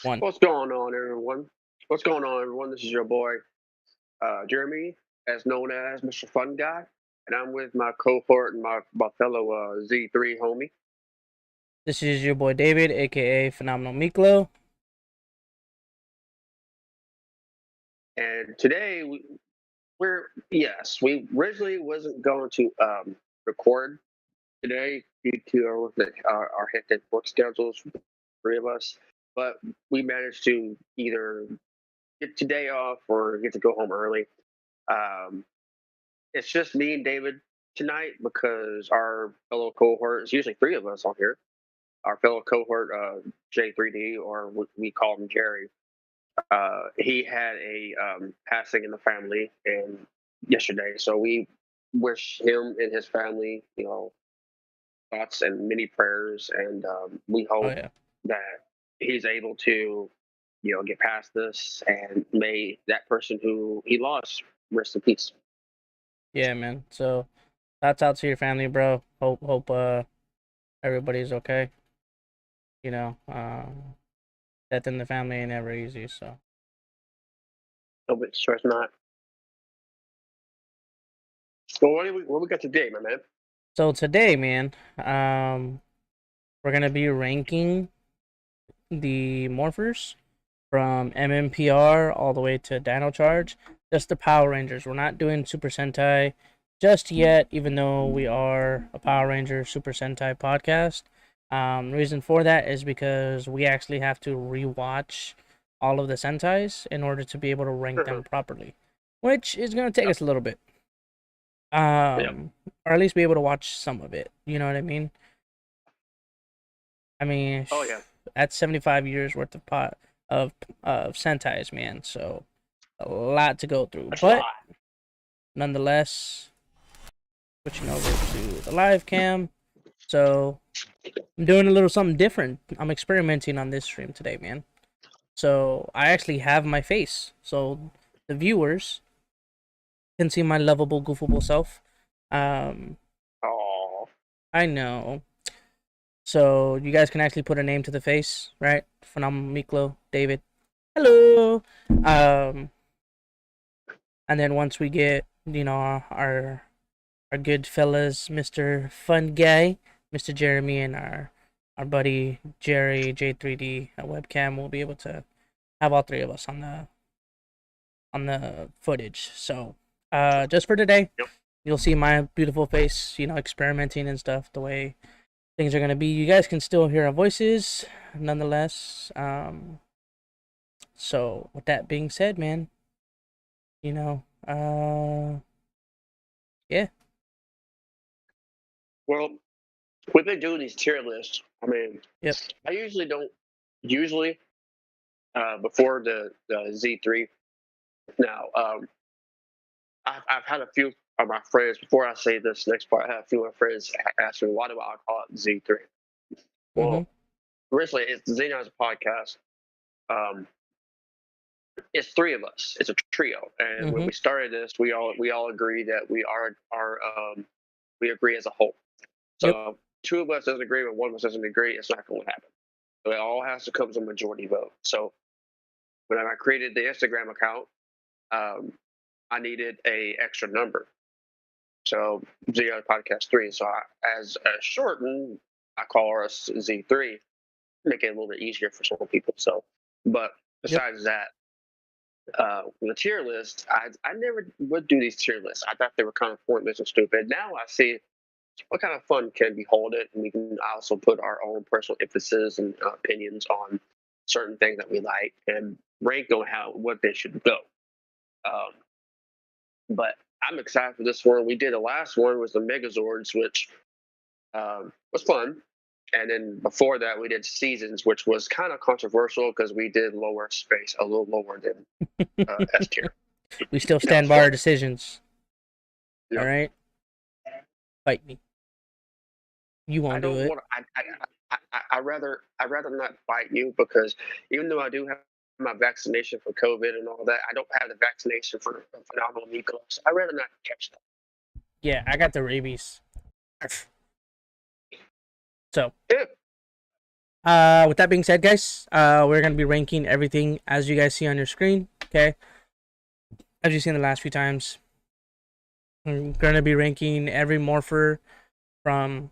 One. What's going on, everyone? What's going on, everyone? This is your boy, Jeremy, as known as Mr. Fun Guy, and I'm with my cohort and my fellow Z3 homie. This is your boy David, aka PhenomenalMiklo. And today we originally wasn't going to record today due to our hectic work schedules, for the three of us, but we managed to either get today off or get to go home early. Um, it's just me and David tonight because our fellow cohort is usually three of us on here. Our fellow cohort, J3D, or we call him Jerry, he had a passing in the family and yesterday. So we wish him and his family, thoughts and many prayers, and we Oh hope yeah. that he's able to, get past this, and may that person who he lost rest in peace. Yeah, man. So that's out to your family, bro. Hope everybody's okay. You know, death in the family ain't never easy, so Hope it's sure it's not. Well, what we got today, my man? today, man, we're gonna be ranking the morphers from MMPR all the way to Dino Charge. Just the Power Rangers. We're not doing Super Sentai just yet, even though we are a Power Ranger Super Sentai podcast. Reason for that is because we actually have to rewatch all of the Sentais in order to be able to rank them properly, which is going to take Yep. us a little bit. Yep. Or at least be able to watch some of it. You know what I mean? Oh yeah. That's 75 years worth of Sentais, man. So a lot to go through, That's a but lot. nonetheless, switching over to the live cam. So I'm doing a little something different. I'm experimenting on this stream today, man. So I actually have my face, so the viewers can see my lovable, goofable self. Oh. I know. So you guys can actually put a name to the face, right? PhenomenalMiklo, David. Hello. And then once we get, our good fellas, Mr. Fun Guy, Mr. Jeremy, and our buddy Jerry J3D webcam, we'll be able to have all three of us on the footage. So, just for today, Yep. you'll see my beautiful face, experimenting and stuff, the way things are gonna be. You guys can still hear our voices, nonetheless. So with that being said, man, yeah. Well, when they do these tier lists, I mean, Yep. I usually don't. Usually, before the Z3. Now, I've had a few of my friends before I say this next part. I had a few of my friends ask me, "Why do I call it Z3?" Mm-hmm. Well, originally, it's Z9's podcast. Um, it's three of us. It's a trio, and when Mm-hmm. we started this, we all agree that we agree as a whole. Yep. So two of us doesn't agree, but one of us doesn't agree. It's not going to happen. So it all has to come to a majority vote. So when I created the Instagram account, um, I needed a extra number. So Z Podcast 3. So as a shorten, I call us Z3, make it a little bit easier for some people. So, but Yep. besides that, the tier list, I never would do these tier lists. I thought they were kind of pointless and stupid. Now I see what kind of fun can be it, and we can also put our own personal emphasis and opinions on certain things that we like and rank on what they should go. Um, but I'm excited for this one. We did the last one was the Megazords, which was fun. And then before that, we did Seasons, which was kind of controversial because we did lower space, a little lower than S tier. We still That stand was by our fun. decisions. All Yep. right. Fight me. You I won't do don't it. want. I rather not fight you because even though I do have my vaccination for COVID and all that, I don't have the vaccination for phenomenal Miklo. So I'd rather not catch that. Yeah, I got the rabies. So Yeah. With that being said, guys, we're gonna be ranking everything as you guys see on your screen. Okay, as you've seen the last few times, I'm gonna be ranking every morpher from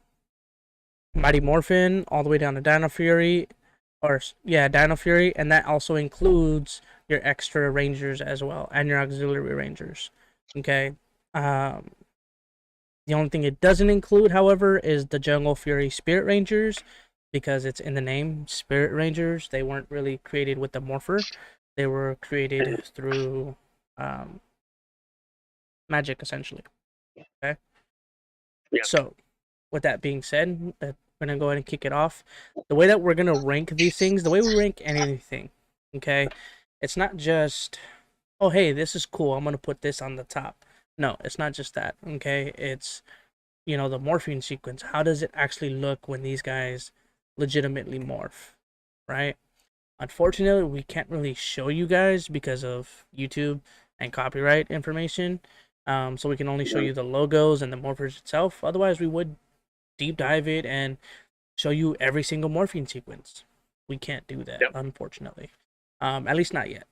Mighty Morphin all the way down to Dino Fury, or yeah, Dino Fury, and that also includes your extra Rangers as well and your auxiliary Rangers. Okay. Um, the only thing it doesn't include, however, is the Jungle Fury Spirit Rangers, because it's in the name, Spirit Rangers. They weren't really created with the morpher; they were created through um, magic, essentially. Okay. Yeah. So, with that being said, we're gonna go ahead and kick it off. The way that we're gonna rank these things, the way we rank anything, okay, it's not just, oh hey, this is cool, I'm gonna put this on the top. No, it's not just that. Okay, it's, the morphing sequence. How does it actually look when these guys legitimately morph, right? Unfortunately, we can't really show you guys because of YouTube and copyright information. So we can only show you the logos and the morphers itself. Otherwise, we would deep dive it and show you every single morphine sequence. We can't do that, Yep. unfortunately. At least not yet.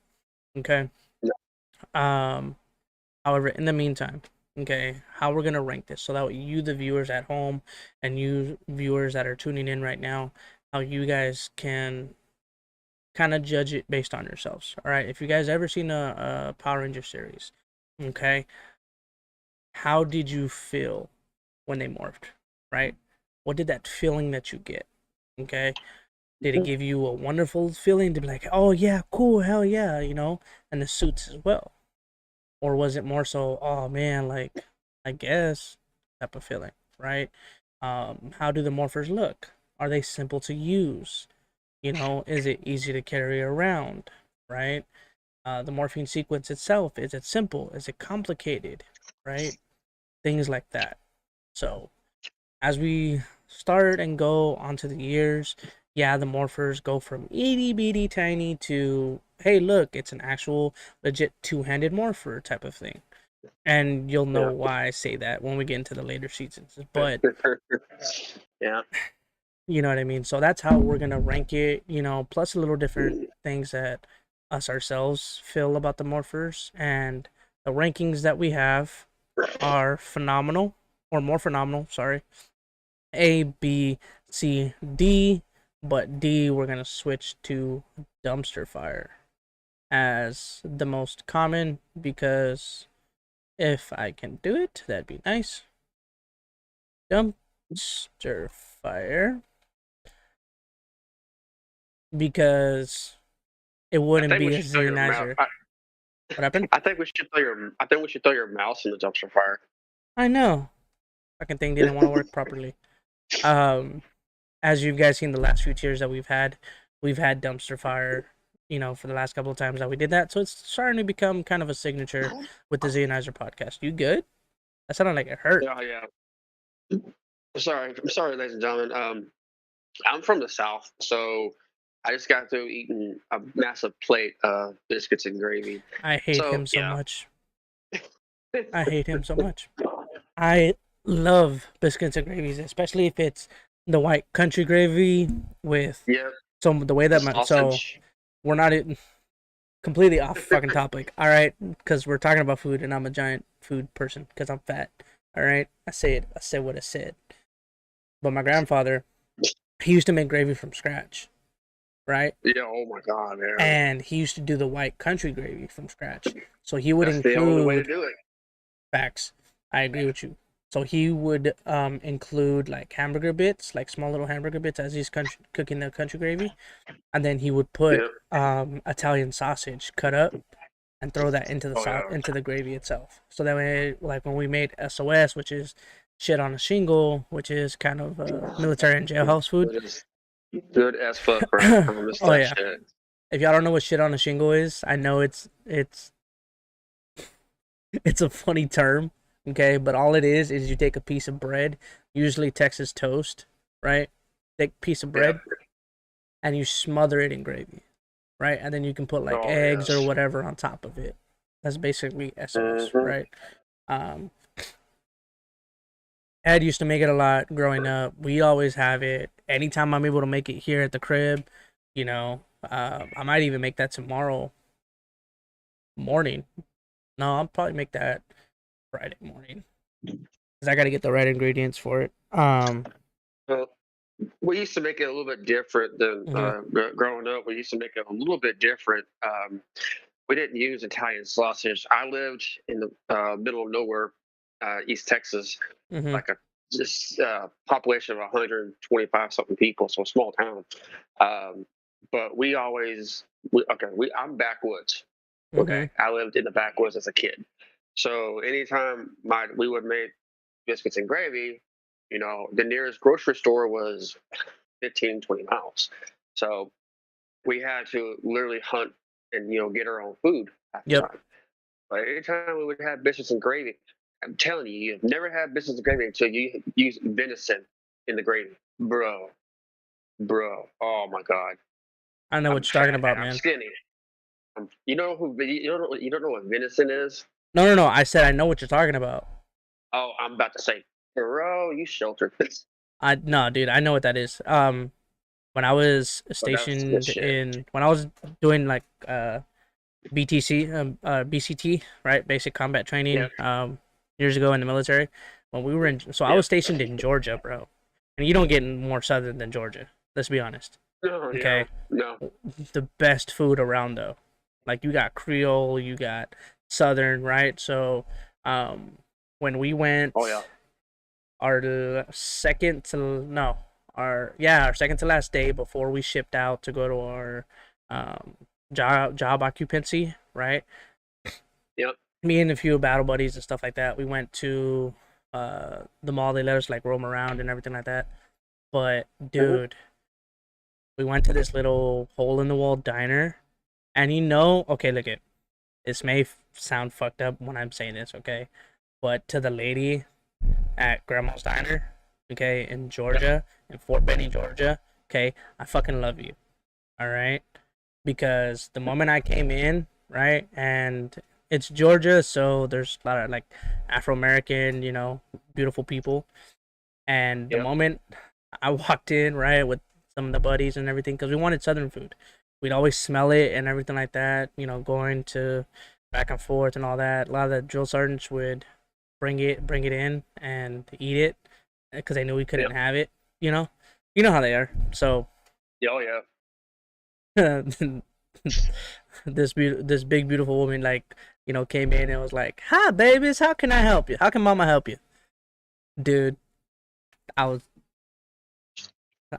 Okay. No. However, in the meantime, okay, how we're gonna rank this so that you, the viewers at home, and you viewers that are tuning in right now, how you guys can kind of judge it based on yourselves. All right. If you guys ever seen a Power Ranger series, okay, how did you feel when they morphed? Right. What did that feeling that you get? Okay. Did it give you a wonderful feeling to be like, oh yeah, cool, hell yeah, and the suits as well? Or was it more so, oh man, like, I guess, type of feeling, right? How do the morphers look? Are they simple to use? Is it easy to carry around, right? The morphine sequence itself, is it simple? Is it complicated, right? Things like that. So, as we start and go onto the years, yeah, the morphers go from itty bitty tiny to, hey, look, it's an actual legit two-handed morpher type of thing. And you'll know Yeah. why I say that when we get into the later seasons. But Yeah. you know what I mean? So that's how we're gonna rank it, plus a little different things that us ourselves feel about the morphers. And the rankings that we have are phenomenal, or more phenomenal, sorry. A, B, C, D, but D we're gonna switch to dumpster fire as the most common, because if I can do it, that'd be nice. Dumpster fire, because it I wouldn't think we be a should throw your mouse. Xenizer. What happened? I think we should throw your. I think we should throw your mouse in the dumpster fire. I know. Fucking thing didn't want to work properly. Um, as you guys seen the last few tiers that we've had dumpster fire, for the last couple of times that we did that. So it's starting to become kind of a signature with the Xenizer podcast. You good? That sounded like it hurt. Yeah, yeah. I'm sorry, ladies and gentlemen. I'm from the South, so I just got through eating a massive plate of biscuits and gravy. I hate So him so yeah. much. I hate him so much. I love biscuits and gravies, especially if it's the white country gravy with, Yeah, so the way the that so sausage. we're not completely off fucking topic. All right, because we're talking about food and I'm a giant food person because I'm fat. All right, I say it. I said what I said. But my grandfather, he used to make gravy from scratch, right? Yeah. Oh my God, man. And he used to do the white country gravy from scratch. So he would That's the only way to include do it. facts. I agree with you. So he would include like hamburger bits, like small little hamburger bits, as he's cooking the country gravy, and then he would put Yeah. Italian sausage cut up and throw that into the Oh yeah. into the gravy itself. So that way, like when we made SOS, which is shit on a shingle, which is kind of military and jailhouse food. It is good as fuck, bro. I miss Oh that yeah. shit. If y'all don't know what shit on a shingle is, I know it's a funny term, okay? But all it is you take a piece of bread, usually Texas toast, right? Thick piece of Yeah. bread, and you smother it in gravy, right? And then you can put like Oh eggs or yes. whatever on top of it. That's basically SOS, Hmm. right? Um, Dad used to make it a lot growing up. We always have it. Anytime I'm able to make it here at the crib, I might even make that tomorrow morning. No, I'll probably make that Friday morning because I got to get the right ingredients for it. Well, we used to make it a little bit different than Mhm, growing up. We used to make it a little bit different. We didn't use Italian sausage. I lived in the middle of nowhere, East Texas, mhm, like a just population of 125 something people, so a small town. Um, but we always, I'm backwoods. Okay, mhm. I lived in the backwoods as a kid, so anytime we would make biscuits and gravy, the nearest grocery store was 15, 20 miles. So we had to literally hunt and get our own food half the Yep. time. But anytime we would have biscuits and gravy, I'm telling you, you've never had biscuits and gravy until you use venison in the gravy, bro. Oh my god, I know I'm what you're talking fat and about, I'm man. skinny. You don't know what venison is? No, no, no. I said I know what you're talking about. Oh, I'm about to say, bro, you sheltered. I no, dude. I know what that is. When I was But that's good stationed shit. in when I was doing like BTC, BCT, right? Basic combat training, Yep, years ago in the military. When we were in, so I yep. was stationed in Georgia, bro. And you don't get more southern than Georgia. Let's be honest. No, Okay, no. the best food around though. Like you got Creole, you got Southern, right? So, when we Oh yeah. went our second to no, our second to last day before we shipped out to go to our um job occupancy, right? Yep. Me and a few battle buddies and stuff like that. We went to the mall. They let us like roam around and everything like that. But Mhm. dude, we went to this little hole in the wall diner, and okay, look it. This may sound fucked up when I'm saying this, okay? But to the lady at Grandma's Diner, okay, in Georgia, in Fort Benning, Georgia, okay, I fucking love you, all right? Because the moment I came in, right, and it's Georgia, so there's a lot of like Afro American, beautiful people. And the Yep. moment I walked in, right, with some of the buddies and everything, because we wanted Southern food, we'd always smell it and everything like that, going to back and forth and all that. A lot of the drill sergeants would bring it in and eat it because they knew we couldn't Yep. have it. You know, you know how they are. So Yeah, oh yeah. this big beautiful woman like came in and was like, "Hi, babies, how can I help you? How can Mama help you?" Dude, I was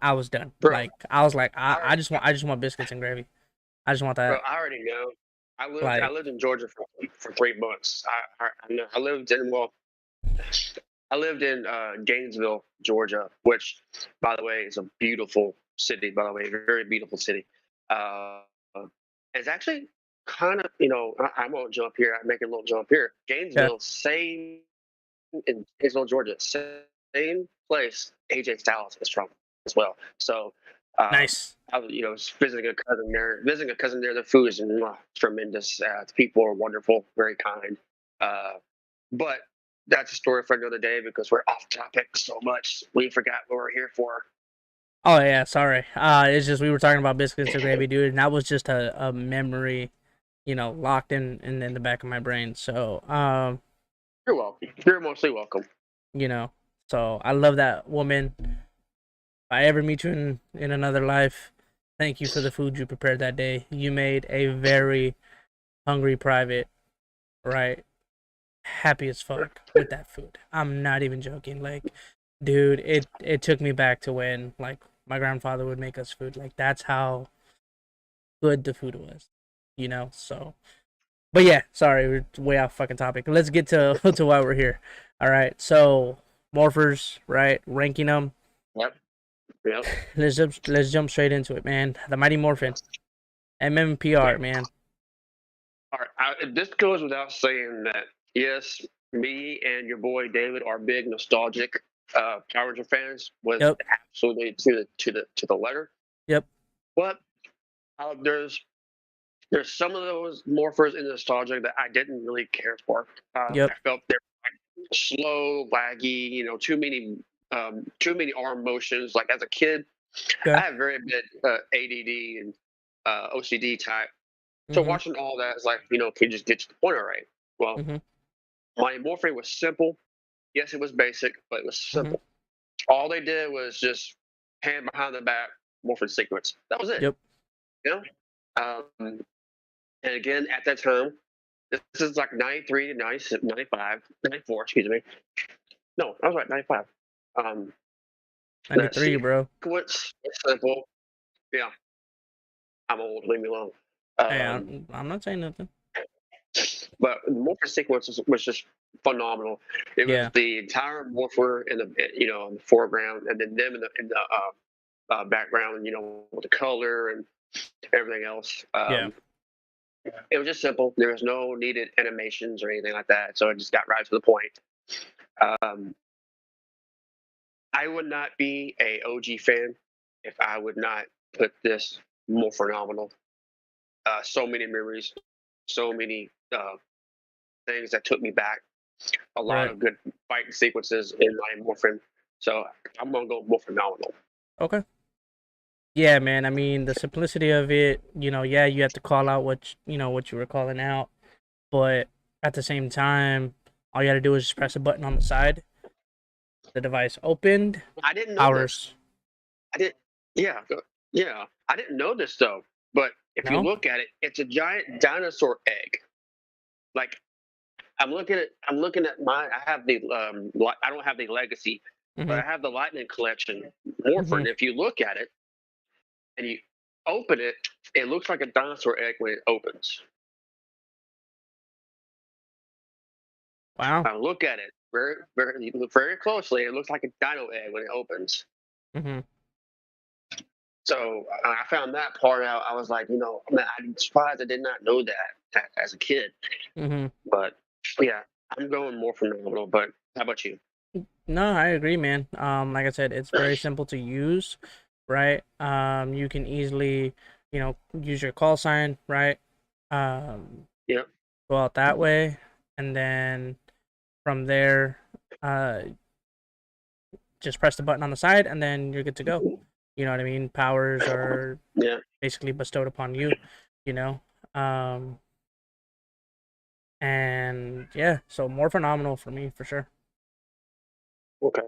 I was done. Bro, Like I was like, I already, I just want biscuits and gravy. I just want bro, that. I already know. I Like, lived in Georgia for 3 months. I know. I lived in Gainesville, Georgia, which, by the way, is a beautiful city. By the way, very beautiful city. Uh, it's actually kind of, I won't jump here. I make a little jump here. yeah, Gainesville, same in Gainesville, Georgia, same place AJ Styles is from as well. So, nice. I was, visiting a cousin there. Visiting a cousin there, the food is tremendous. The people are wonderful, very kind. Uh, but that's a story for another day because we're off topic so much. We forgot what we're here for. Oh yeah, sorry. It's just we were talking about biscuits and gravy, dude, and that was just a memory, locked in the back of my brain. So, You're welcome. You're mostly welcome. you know, so I love that woman. If I ever meet you in another life, thank you for the food you prepared that day. You made a very hungry private, right? Happy as fuck with that food. I'm not even joking. Like, dude, it took me back to when like my grandfather would make us food. Like that's how good the food was, So, but yeah, sorry, we're way off fucking topic. Let's get to to why we're here. All right, so morphers, right? Ranking them. Yep. Yep. Let's jump straight into it, man. The Mighty Morphin, MMPR, man. All right. This goes without saying that yes, me and your boy David are big nostalgic Power Ranger fans, with Yep, absolutely to the letter. yep, But there's some of those morphers in nostalgia that I didn't really care for. I yep. felt they slow, laggy. Too many arm motions. Like as a kid, I Okay. have very bad ADD and OCD type. So Mhm. watching all that is like, can you just get to the point alright? Well, Mhm. my morphing was simple. Yes, it was basic, but it was Mhm. simple. All they did was just hand behind the back morphing sequence. That was it. Yep. You know? Um, and again, at that time, this is like 93 to 96, 95, 94, excuse me. No, I was right, 95. Um, that 93, bro. sequence is simple. Yeah, I'm old, leave me alone. Hey, Um, I'm not saying nothing. but the morpher sequence was just phenomenal. It was Yeah. the entire morpher in the foreground, and then them in the background, with the color and everything else. Yeah. It was just simple. There was no needed animations or anything like that, so it just got right to the point. Um, I would not be a OG fan if I would not put this more phenomenal. So many memories, so many things that took me back. A lot Right. of good fighting sequences in my Morphin. So I'm gonna go more phenomenal. Okay. Yeah, man. I mean, the simplicity of it, yeah, you have to call out what you were calling out, but at the same time, all you got to do is just press a button on the side. The device opened, I didn't know this. hours. I didn't. Yeah, yeah. I didn't know this though. But if you No? look at it, it's a giant dinosaur egg. Like I'm looking at my. I have the I don't have the legacy, but Mhm. I have the Lightning Collection Morpher. Mhm. And if you look at it and you open it, it looks like a dinosaur egg when it opens. Wow. I look at it very closely. It looks like a dino egg when it opens. Mhm. So I found that part out. I was like, man, I'm surprised I did not know that as a kid. Mhm. But yeah, I'm going more phenomenal. But how about you? No, I agree, man. Like I said, it's very simple to use, right? You can easily, use your call sign, right? Um, Yeah. go out that way, and then from there, uh, just press the button on the side, and then you're good to go. You know what I mean? Powers are Yeah. basically bestowed upon you, you know. Um, and yeah, so more phenomenal for me for sure. Okay.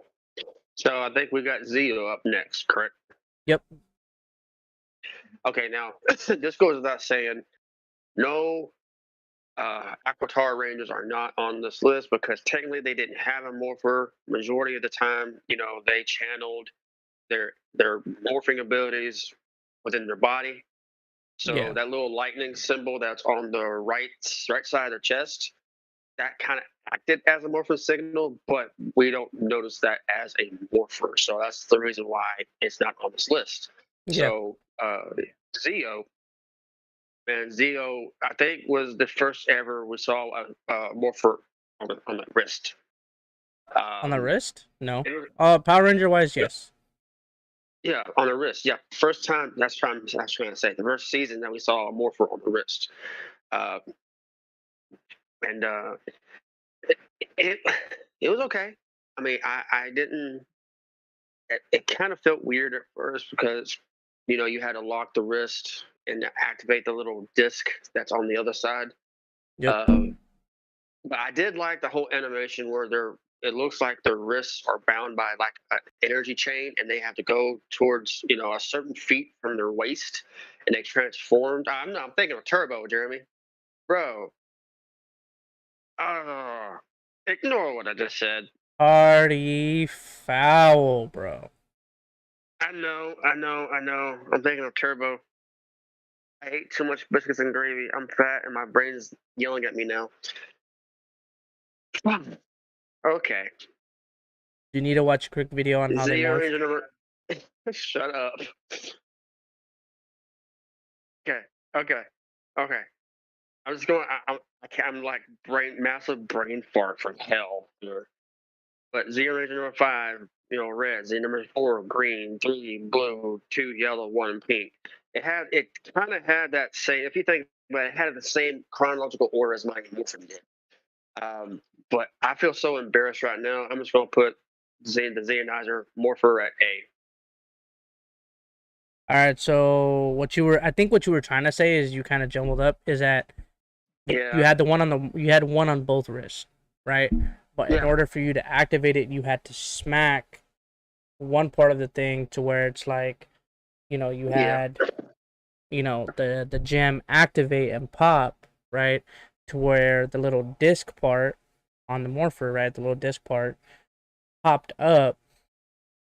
So I think we got Zio up next, correct? Yep. Okay. Now this goes without saying. No, Aquatar Rangers are not on this list because technically they didn't have a morpher. Majority of the time, they channeled their morphing abilities within their body. So Yeah. that little lightning symbol that's on the right side of the chest, that kind of acted as a morpher signal, but we don't notice that as a morpher. So that's the reason why it's not on this list. Yeah. So Zeo, man, Zeo, I think was the first ever we saw a morpher on the wrist. On the Um, wrist? No. it was- Power Ranger wise, yeah, yes. yeah, on the wrist. Yeah, first time. That's trying to say the first season that we saw a morpher on the wrist. Uh, and it it was okay. I mean, I didn't. It kind of felt weird at first because you had to lock the wrist and activate the little disc that's on the other side. Yep. Um, but I did like the whole animation where they're. It looks like their wrists are bound by like an energy chain, and they have to go towards a certain feet from their waist, and they transformed. I'm thinking of Turbo, Jeremy, bro. Uh, Ignore what I just said. Party foul, bro. I know. I'm thinking of Turbo. I ate too much biscuits and gravy. I'm fat, and my brain is yelling at me now. Okay. You need to watch a quick video on how they Zero morph. Ranger number. Shut up. Okay. Okay. Okay. I'm just going. I'm like massive brain fart from hell here. But Zero Ranger number 5, red. Z number 4, green. 3, blue. 2, yellow. 1, pink. It kind of had that same. If you think, but it had the same chronological order as my Wolfen did. Um, But I feel so embarrassed right now. I'm just gonna put the Xenizer morpher at A. All right, so I think what you were trying to say is you kind of jumbled up. Is that you Yeah, had you had one on both wrists, right? But in yeah, order for you to activate it, you had to smack one part of the thing to where it's like, you yeah, had, the gem activate and pop, right? To where the little disc part on the morpher, right? The little disc part popped up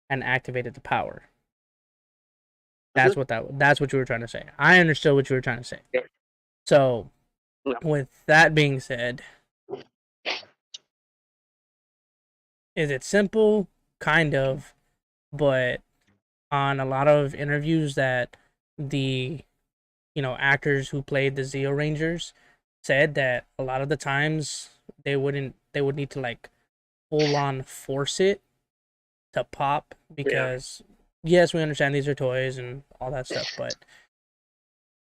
and activated the power. mhm, That's what you were trying to say. I understood what you were trying to say. yeah, So, yeah. with that being said, is it simple? Kind of, but on a lot of interviews that the actors who played the Zeo Rangers said that a lot of the times they would need to like full on force it to pop Yeah. because yes, we understand these are toys and all that stuff, but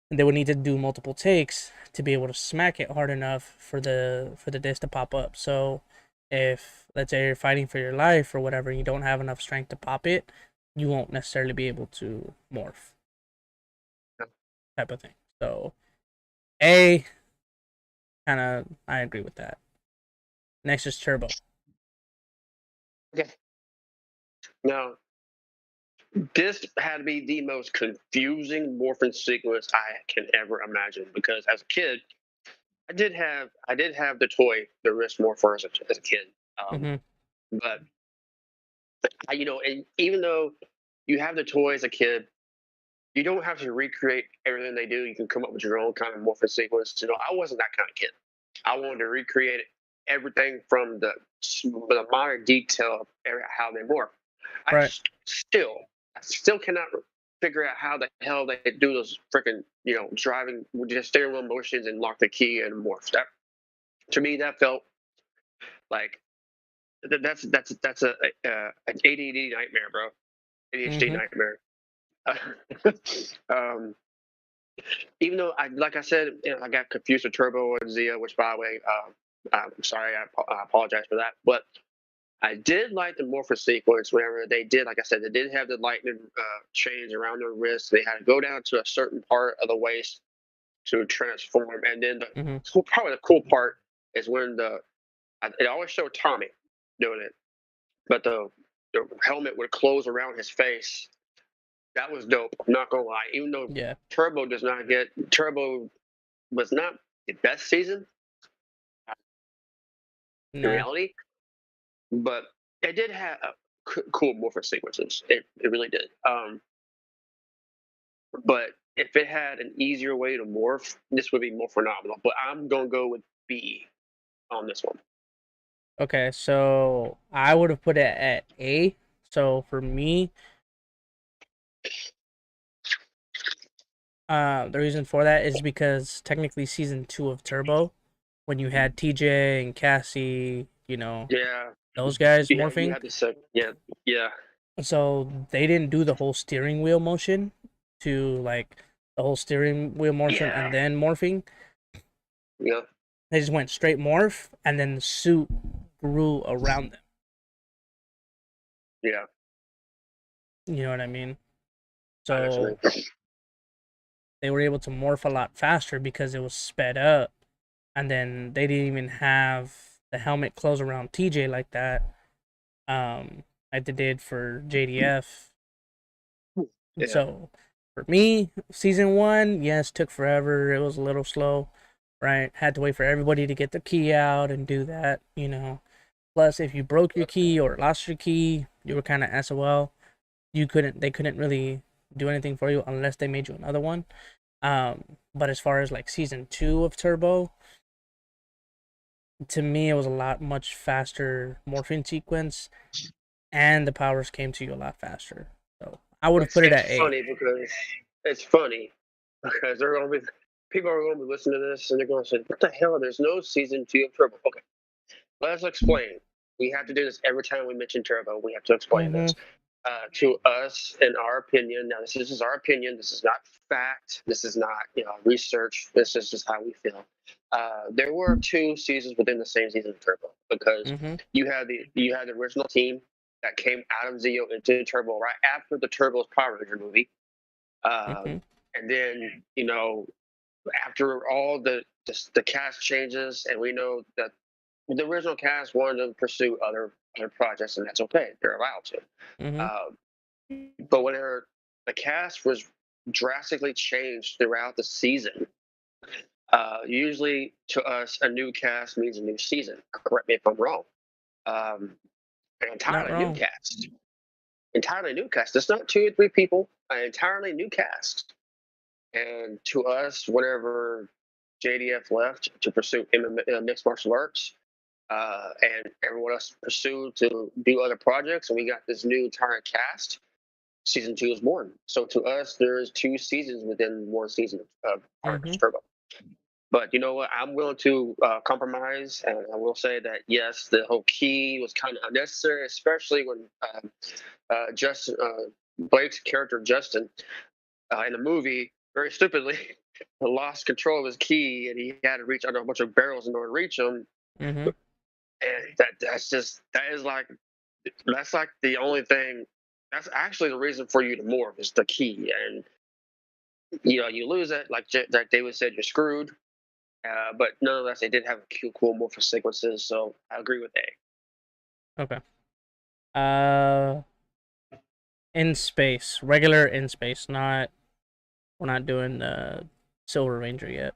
they would need to do multiple takes to be able to smack it hard enough for the disc to pop up. So if let's say you're fighting for your life or whatever, and you don't have enough strength to pop it, you won't necessarily be able to morph type of thing. So A kind of I agree with that. Next is turbo. Okay. Now, this had to be the most confusing morphing sequence I can ever imagine because as a kid, I did have the toy, the wrist morpher as a kid. Um, Mm-hmm. but and even though you have the toy as a kid, you don't have to recreate everything they do. You can come up with your own kind of morphing sequence. I wasn't that kind of kid. I wanted to recreate everything from the minor detail of how they morph. I Right. still, I still cannot figure out how the hell they do those freaking, driving with just steering wheel motions and lock the key and morph. That to me, that felt like that's an ADD nightmare, bro. ADHD Mm-hmm. nightmare. um, even though like I said, I got confused with Turbo and Zia, which by the way, I'm sorry, I apologize for that, but I did like the morpher sequence whenever they did, like I said, they did have the lightning chains around their wrists. They had to go down to a certain part of the waist to transform. And then Mm-hmm. probably the cool part is when it always showed Tommy doing it, but the helmet would close around his face. That was dope. I'm not gonna lie. Even though Yeah. Turbo was not the best season in Nah. reality, but it did have cool morpher sequences. It really did. But if it had an easier way to morph, this would be more phenomenal. But I'm gonna go with B on this one. Okay, so I would have put it at A. So for me, the reason for that is because technically season two of Turbo, when you had TJ and Cassie, Yeah, those guys yeah, you morphing, had to say, yeah, yeah, so they didn't do the whole steering wheel motion to like the whole steering wheel motion yeah, and then morphing. yeah, They just went straight morph and then the suit grew around them. yeah. You know what I mean? I know what you So mean. they were able to morph a lot faster because it was sped up. And then they didn't even have the helmet close around TJ like that, like they did for JDF. And Yeah, so for me, season one, yes, took forever. It was a little slow, right? Had to wait for everybody to get the key out and do that. Plus, if you broke your key or lost your key, you were kind of SOL. They couldn't really do anything for you unless they made you another one. But as far as like season two of Turbo, to me, it was a lot much faster morphing sequence, and the powers came to you a lot faster. So I would have it's put it it's at A. funny because it's funny because they're gonna be people are gonna be listening to this and they're gonna say, "What the hell? There's no season two of Turbo." Okay, let's explain. We have to do this every time we mention Turbo. We have to explain Mm-hmm. this. To us, in our opinion, now this is just our opinion. This is not fact. This is not research. This is just how we feel. There were two seasons within the same season of Turbo because Mm-hmm. you had the original team that came out of Zeo into Turbo right after the Turbo's Power Ranger movie, Mm-hmm. and then after all the cast changes, and we know that the original cast wanted to pursue other projects, and that's okay. They're allowed to. Mm-hmm. Uh, but whenever the cast was drastically changed throughout the season, usually to us, a new cast means a new season. Correct me if I'm wrong. An Not entirely new wrong. cast. Entirely new cast. It's not two or three people. An entirely new cast. And to us, whenever JDF left to pursue mixed martial arts, and everyone else pursued to do other projects, and we got this new entire cast. Season two is born. So to us, there's two seasons within one season of Power Mm-hmm. Rangers Turbo. But you know what? I'm willing to compromise, and I will say that yes, the whole key was kind of unnecessary, especially when Justin Blake's character Justin in the movie very stupidly lost control of his key, and he had to reach under a bunch of barrels in order to reach him. Mm-hmm. And that's like the only thing. That's actually the reason for you to morph is the key, and you lose it, like David said, you're screwed. But nonetheless, they did have cool morph sequences, so I agree with A. Okay. Uh, in space, regular in space. Not we're not doing Silver Ranger yet.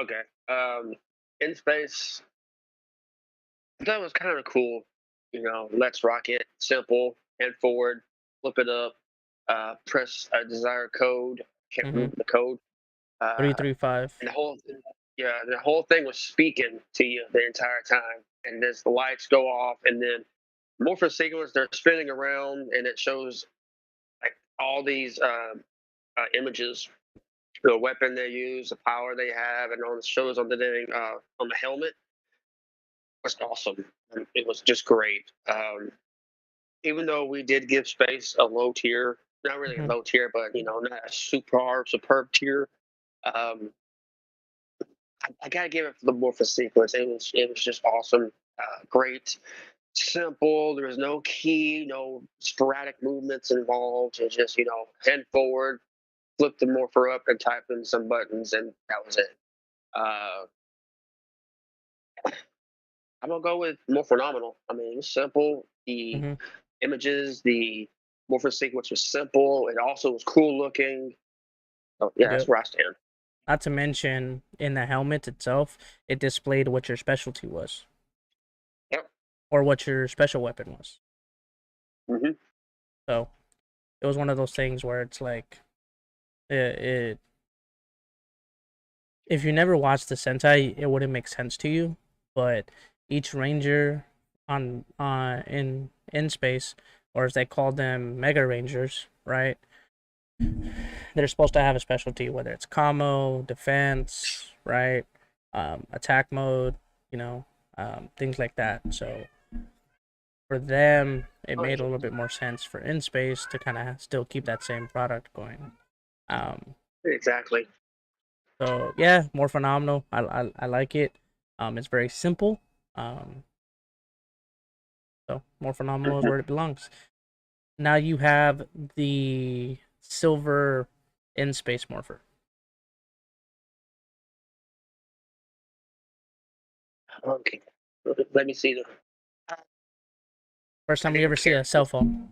Okay. In space, that was kind of cool. Let's rock it. Simple. Head forward. Flip it up. Press a desired code. Can't Mm-hmm. remember the code. 335. And the whole thing was speaking to you the entire time. And as the lights go off, and then morpher sequence, they're spinning around, and it shows like all these images, the weapon they use, the power they have, and on the shows on the helmet. Was awesome. It was just great. Even though we did give space a low tier, not really a Mm-hmm. low tier, but not a superb tier. Um, I gotta give it for the morpher sequence. It was just awesome. Great, simple. There was no key, no sporadic movements involved. It's just head forward, flip the morpher up, and type in some buttons, and that was it. Uh, I'm gonna go with more phenomenal. I mean, it was simple. The Mm-hmm. images, the morpher sequence was simple. It also was cool looking. Oh yeah, that's Yep. where I stand. Not to mention, in the helmet itself, it displayed what your specialty was Yep. or what your special weapon was. Hmm. So it was one of those things where it's like, it if you never watched the Sentai, it wouldn't make sense to you. But each ranger in space, or as they called them, Mega Rangers, right? They're supposed to have a specialty, whether it's commo, defense, right, attack mode, you know, things like that. So for them, it made a little bit more sense for in space to kind of still keep that same product going. Um, Exactly. so yeah, more phenomenal. I like it. It's very simple. Um, so more phenomenal is Mhm. where it belongs. Now you have the silver in space morpher. Okay. Let me see the. First I time you ever didn't see care a for cell this. phone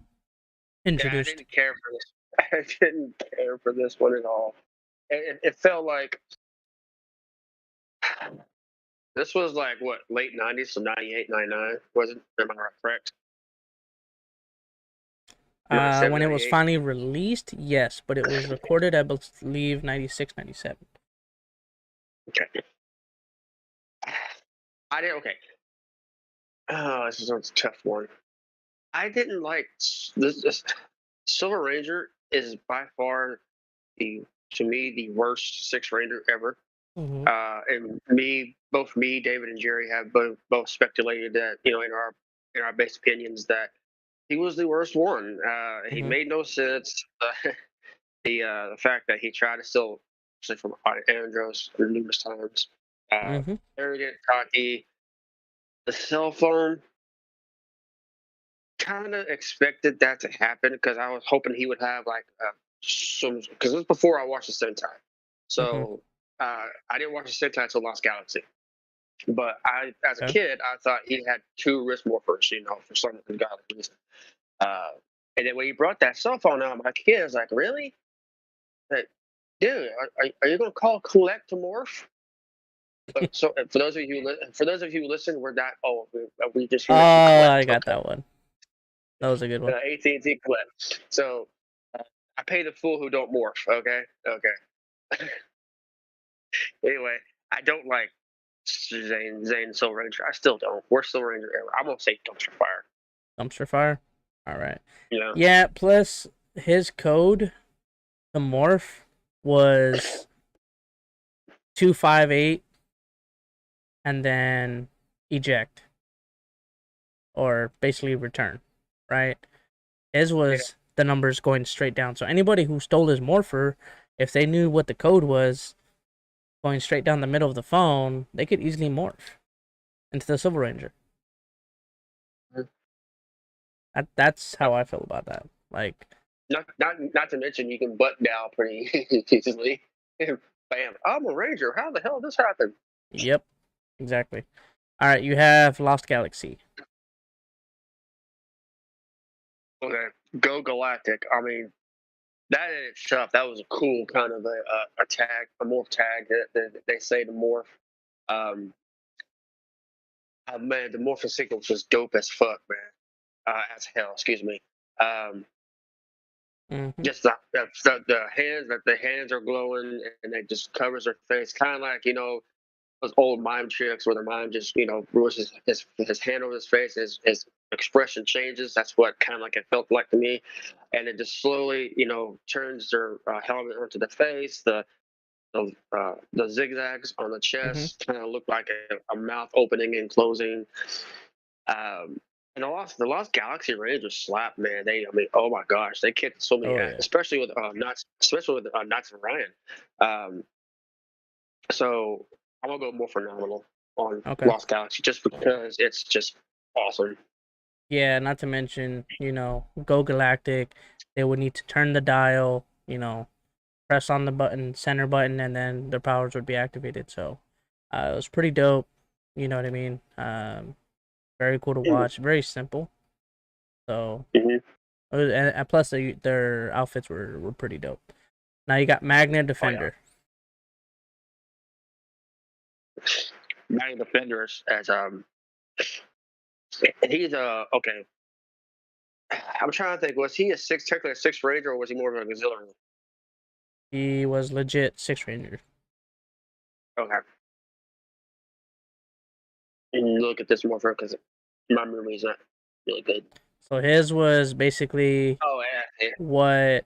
Yeah, I introduced. didn't care for this. I didn't care for this one at all. It felt like this was like what, late '90s, so '98, '99, wasn't? Am I correct? '97, When it was '98. finally released, yes, but it was recorded, I believe, 96, 97. Okay. I did okay. Oh, this is a tough one. I didn't like this. Silver Ranger is by far the to me the worst Six Ranger ever. Mm-hmm. And both me, David, and Jerry have both speculated that in our base opinions that he was the worst one. He Mm-hmm. made no sense. The fact that he tried to steal actually from Andros numerous times. Mm-hmm. Arrogant, cocky. The cell phone, kind of expected that to happen because I was hoping he would have like some, because it was before I watched the Sentai. Mm-hmm. So I didn't watch the Sentai until Lost Galaxy. But as a Okay. kid, I thought he had two wrist morphers, for some ungodly reason. Uh, and then when he brought that cell phone out, my kid was like, "Really? Like, dude, are you gonna call collect to morph?" So for those of you who listen, we're not. Oh, we just Oh, mentioned I collect. got Okay, that one. That was a good one. AT&T collect. So uh, I pay the fool who don't morph. Okay, okay. Anyway, I don't like Zane Soul Ranger. I still don't. We're Soul Ranger era. I'm gonna say dumpster fire. Dumpster fire. All right. Yeah. Yeah. Plus his code, the morph, was 258, and then eject, or basically return. Right. His Yeah. was the numbers going straight down. So anybody who stole his morpher, if they knew what the code was, going straight down the middle of the phone, they could easily morph into the Silver Ranger. That's how I feel about that. Like, Not to mention you can butt down pretty easily. Bam! I'm a ranger. How the hell did this happen? yep, exactly. All right, you have Lost Galaxy. Okay, go Galactic. I mean, that in itself, that was a cool kind of a tag, a morph tag that they say to morph. Um, man, the morphing sequence was dope as fuck, man. As hell, excuse me. Um, Mm-hmm. just the hands are glowing and it just covers her face, kind of like those old mime tricks where the mime just rules his hand over his face, his expression changes. That's what kind of like it felt like to me, and it just slowly turns their helmet onto the face. The zigzags on the Mm-hmm. chest kind of look like a mouth opening and closing. Um, and the Lost Galaxy Rangers slap, man. I mean, oh my gosh, they kicked so many Oh ass, yeah. especially with Knots and Ryan. Um, so I'm gonna go more phenomenal on Okay. Lost Galaxy just because it's just awesome. Yeah. Not to mention, Go Galactic. They would need to turn the dial. Press on the button, center button, and then their powers would be activated. So, it was pretty dope. You know what I mean? Very cool to watch. Very simple. So, Mm-hmm. and plus their outfits were pretty dope. Now you got Magna Oh yeah, Defender. Matty Defenders as he's okay. I'm trying to think. Was he technically a six ranger, or was he more of an auxiliary? He was legit Six Ranger. Okay, and look at this morpher because my memory's not really good. So his was basically Oh yeah, yeah. what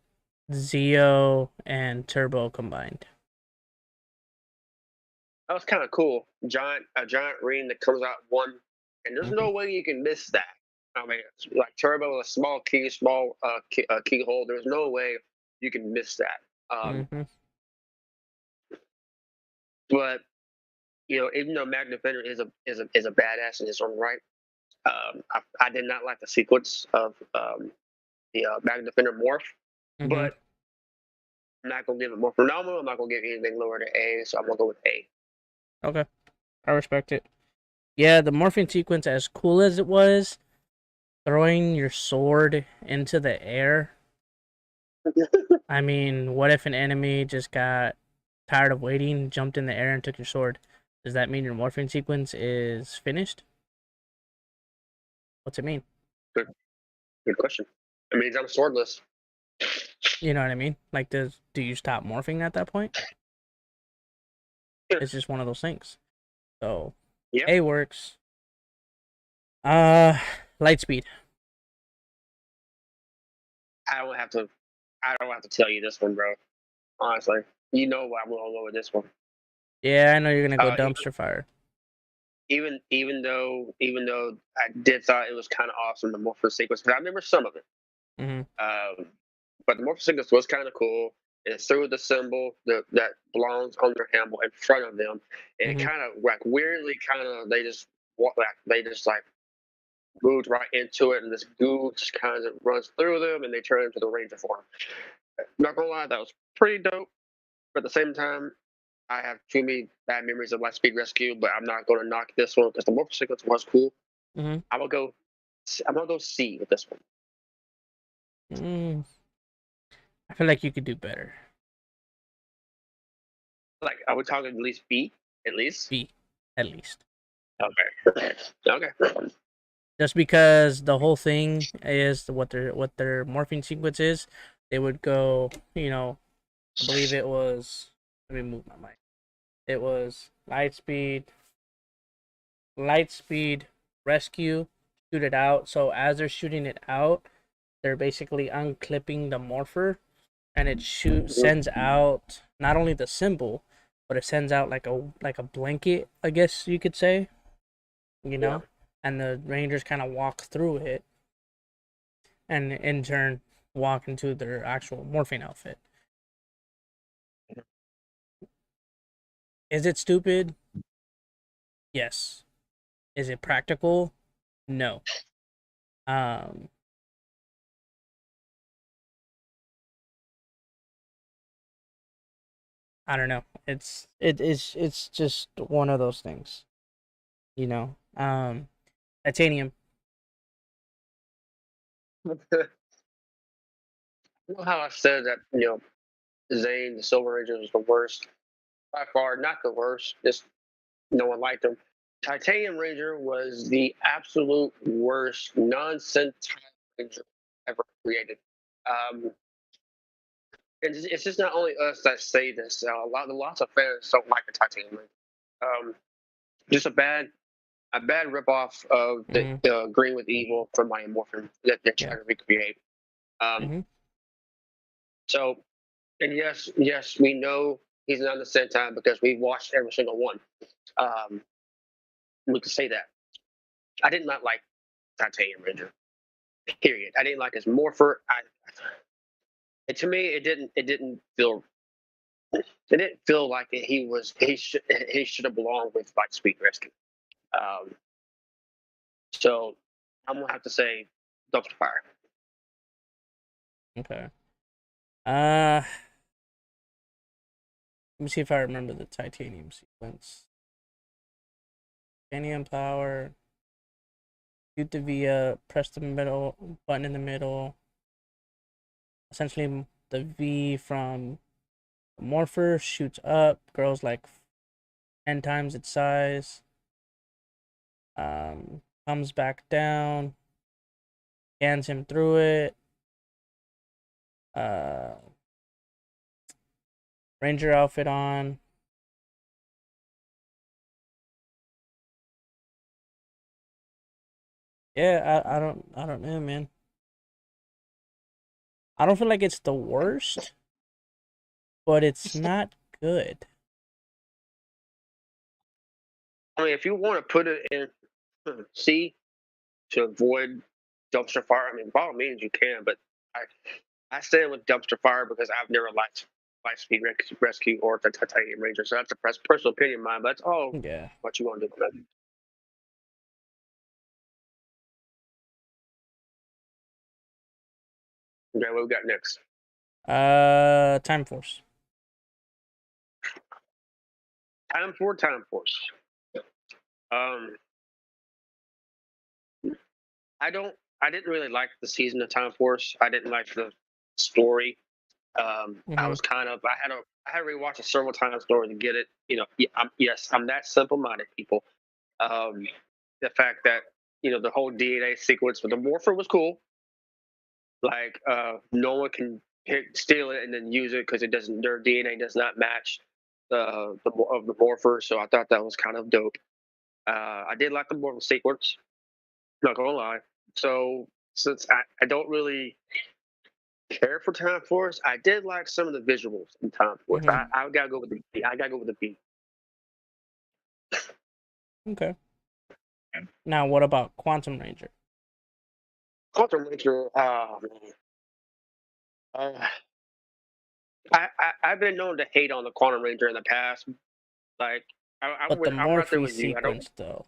Zeo and Turbo combined. That was kind of cool. A giant ring that comes out one, and there's Hmm. no way you can miss that. I mean, it's like turbo with a small key, small keyhole. There's no way you can miss that. Hmm. But even though Magna Defender is a badass in his own right, I did not like the sequence of the Magna Defender morph. Hmm. But I'm not gonna give it more phenomenal. I'm not gonna give anything lower than A, so I'm gonna go with A. Okay, I respect it. Yeah, the morphing sequence, as cool as it was, throwing your sword into the air. I mean, what if an enemy just got tired of waiting, jumped in the air, and took your sword? Does that mean your morphing sequence is finished? What's it mean? Good, good question. It means I'm swordless. You know what I mean? Like, do you stop morphing at that point? Yeah. It's just one of those things. So Yep. A works. Uh, Lightspeed. I don't have to. I don't have to tell you this one, bro. Honestly, you know why I'm gonna go with this one. Yeah, I know you're gonna go He dumpster fire. even though I did thought it was kind of awesome the morpher sequence, but I remember some of it. Mm-hmm. But the morpher sequence was kind of cool. It threw the symbol that belongs on their helmet in front of them, and it Mm-hmm. kind of like weirdly kind of they just like moved right into it, and this goo just kind of runs through them, and they turn into the Ranger form. Not gonna lie, that was pretty dope. But at the same time, I have too many bad memories of Lightspeed Rescue, but I'm not going to knock this one because the morpher sequence was cool. Mm-hmm. I'm gonna go. I'm gonna go C with this one. Mm. I feel like you could do better. Like, I would talk at least B, at least. B, at least. Okay. Okay. Just because the whole thing is what their morphing sequence is, they would go, I believe it was. Let me move my mic. It was light speed, rescue, shoot it out. So as they're shooting it out, they're basically unclipping the morpher, and it sends out not only the symbol, but it sends out like a blanket, I guess you could say, Yeah. and the rangers kind of walk through it, and in turn walk into their actual morphing outfit. Is it stupid? Yes. Is it practical? No. Um, I don't know. It's just one of those things, you know. Titanium. You know how I said that, Zane, the Silver Ranger, was the worst? By far, not the worst. Just no one liked him. Titanium Ranger was the absolute worst nonsense Ranger ever created. Um, and it's just not only us that say this. Lots of fans don't like the Titanium Ranger. Just a bad ripoff of Mm-hmm. the Green with Evil from Mighty Morphin that they're Yeah. trying to recreate. Um, Mm-hmm. so, and yes, we know he's not in the Sentai because we watched every single one. Um, we can say that. I did not like Titanium Ranger. Period. I didn't like his morpher. To me, it didn't feel like he should have belonged with like Speed Rescue. Um, so I'm gonna have to say dumpster fire. Okay. Uh, let me see if I remember the titanium sequence. Titanium power. Shoot the V up. Press the middle button in the middle. Essentially, the V from the morpher shoots up, grows like 10 times its size. Comes back down. Scans him through it. Uh, Ranger outfit on. Yeah, I don't know, man. I don't feel like it's the worst, but it's not good. I mean, if you want to put it in C to avoid dumpster fire, I mean, by all means you can. But I I stand with dumpster fire because I've never liked Lightspeed Rescue or the Titanium Ranger. So that's a personal opinion of mine. But that's all Yeah. what you want to do with that. Okay, what we got next? Time Force. Time Force. Um, I don't. I didn't really like the season of Time Force. I didn't like the story. I Mm-hmm. was kind of. I had to rewatch it several times in order to get it. I'm that simple-minded, people. Um, the fact that the whole DNA sequence with the morpher was cool. Like, no one can steal it and then use it because it doesn't. Their DNA does not match the morpher. So I thought that was kind of dope. I did like the morpher sequence. Not gonna lie. So since I don't really care for Time Force, I did like some of the visuals in Time Force. Mm-hmm. I gotta go with the B. I gotta go with the B. Okay. Now, what about Quantum Ranger? Quantum Ranger, I've been known to hate on the Quantum Ranger in the past. Like, But the I'm right there Morphe with you. sequence, though.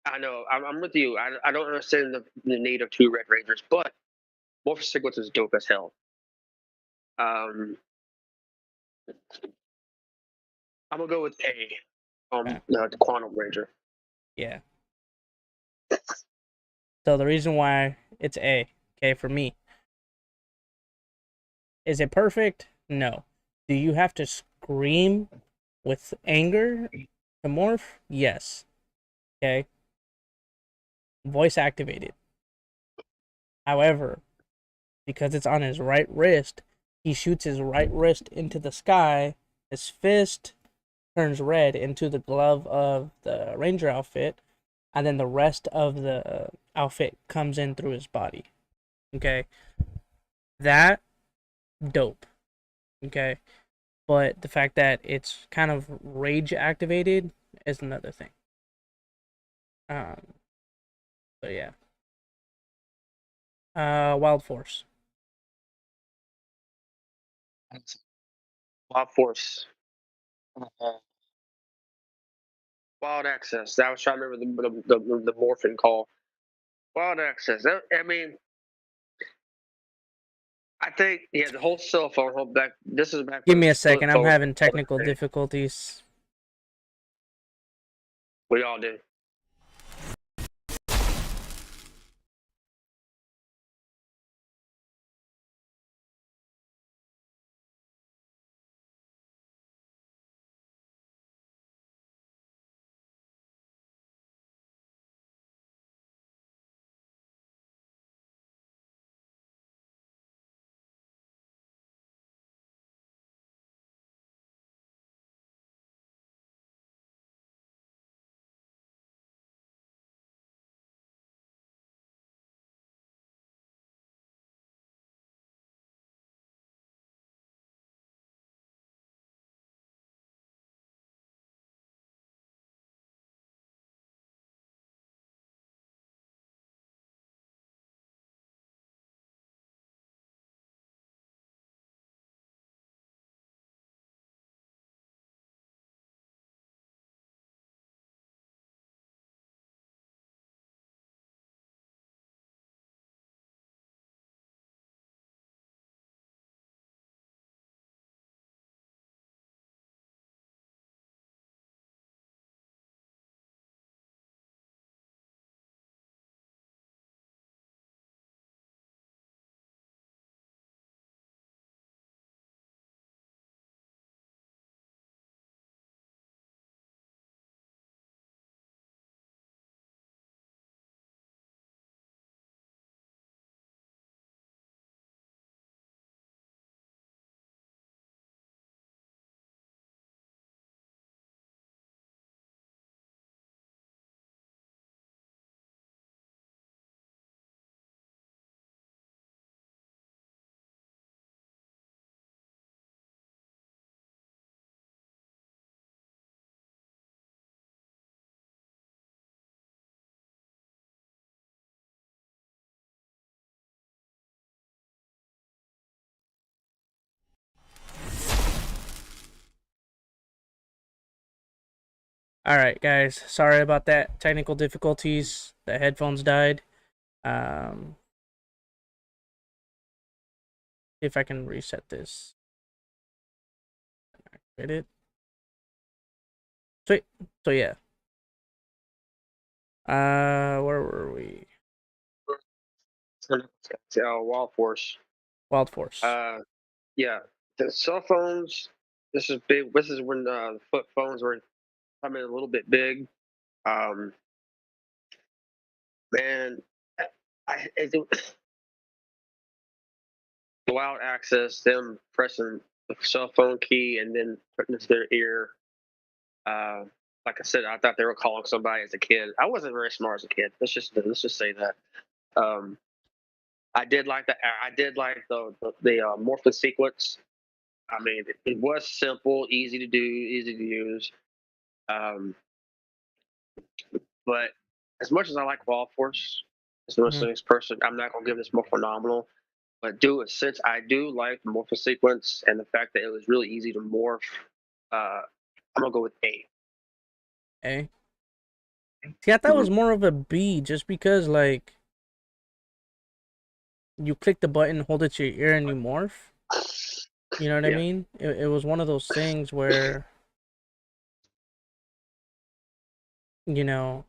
I know, I'm with you. I don't understand the need of two Red Rangers, but Morpher Sequence is dope as hell. Um, I'm gonna go with A. Okay. The Quantum Ranger. Yeah. So the reason why it's A, okay, for me, is it perfect? No. Do you have to scream with anger to morph? Yes. Okay. Voice activated. However, because it's on his right wrist, he shoots his right wrist into the sky. His fist turns red into the glove of the ranger outfit, and then the rest of the outfit comes in through his body. Okay. That dope. Okay. But the fact that it's kind of rage activated is another thing. Um, so yeah. Wild Force. Wild Force. Uh, Wild Access. I was trying to remember the morphing call. Wild Access. I mean, I think the whole cell phone. Whole back. This is back Give when me a flip second. I'm phones. having technical difficulties. We all do. All right, guys. Sorry about that. Technical difficulties. The headphones died. See if I can reset this. Activate it. Sweet. So yeah. Where were we? Wild Force. Wild Force. Yeah, the cell phones. This is big. This is when the flip phones were coming a little bit big. Um, man, I think Wild Access, them pressing the cell phone key and then putting it to their ear. Uh, like I said, I thought they were calling somebody as a kid. I wasn't very smart as a kid. Let's just say that. Um, I did like the morphin sequence. I mean, it was simple, easy to do, easy to use. Um, but as much as I like Wild Force, as much as Mhm. this person, I'm not gonna give this more phenomenal. But since I do like the morpher sequence and the fact that it was really easy to morph, I'm gonna go with A. A. See, I thought it was Mhm. more of a B, just because like you click the button, hold it to your ear, and you morph. You know what I Yeah. mean? It was one of those things where, you know,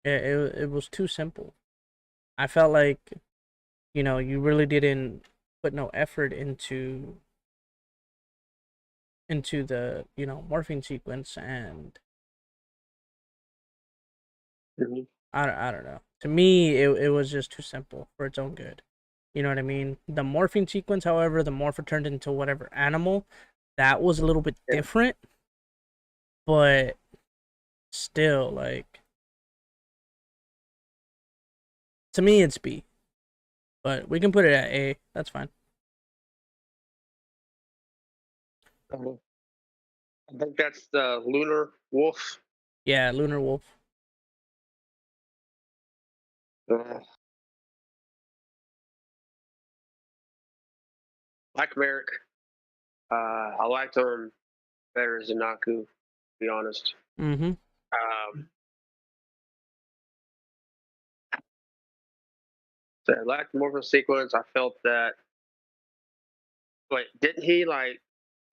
it was too simple. I felt like, you really didn't put no effort into the, morphing sequence, and Mhm. I don't know. To me, it was just too simple for its own good. You know what I mean? The morphing sequence, however, the morpher turned into whatever animal, that was a little bit Yeah. different, but still, like, to me, it's B. But we can put it at A. That's fine. Mhm. I think that's the lunar wolf. Yeah, Lunar Wolf. Uh, like Merrick. I liked him better as Inaku, to be honest. Mm-hmm. Um, so I liked the morphin sequence. I felt that. Wait, didn't he like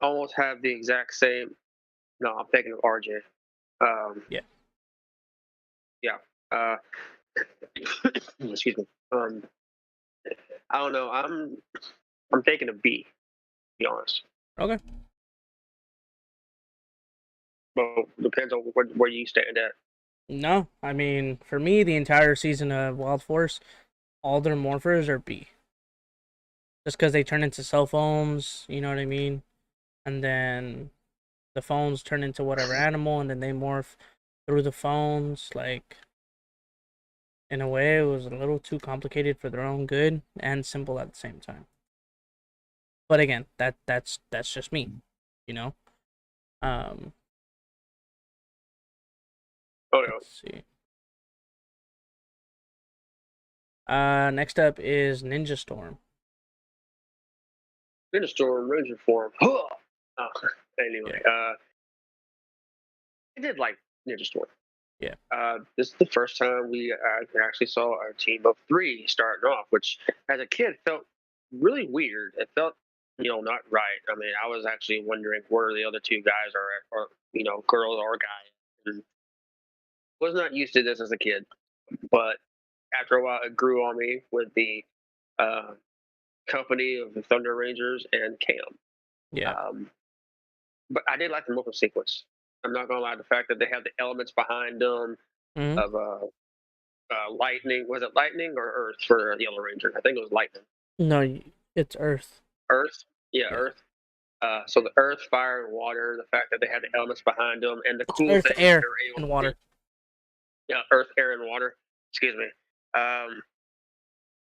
almost have the exact same? No, I'm thinking of RJ. Um, Yeah. yeah. Uh, excuse me. I don't know. I'm taking a B. To be honest, Okay. but depends on where you stand at. No, I mean, for me, the entire season of Wild Force, all their morphers are B. Just because they turn into cell phones, you know what I mean? And then the phones turn into whatever animal, and then they morph through the phones. Like, in a way, it was a little too complicated for their own good and simple at the same time. But again, that's just me, you know. Um, Oh no, let's see. Next up is Ninja Storm. Ninja Storm Ranger form. Anyway, Yeah, I did like Ninja Storm. yeah, This is the first time we actually saw a team of three starting off, which as a kid felt really weird. It felt, not right. I mean, I was actually wondering where the other two guys are, or girl or guy, and was not used to this as a kid. But after a while, it grew on me with the uh, company of the Thunder Rangers and Cam. yeah. Um, but I did like the movement sequence. I'm not gonna lie, the fact that they have the elements behind them Mm-hmm. of lightning. Was it lightning or earth for Yellow Ranger? I think it was lightning. No, it's Earth. Earth, yeah, Yeah, earth. So the earth, fire, and water. The fact that they had the elements behind them, and the it's cool Earth, thing that air, they're able and to do. water. Yeah, earth, air, and water. Excuse me. And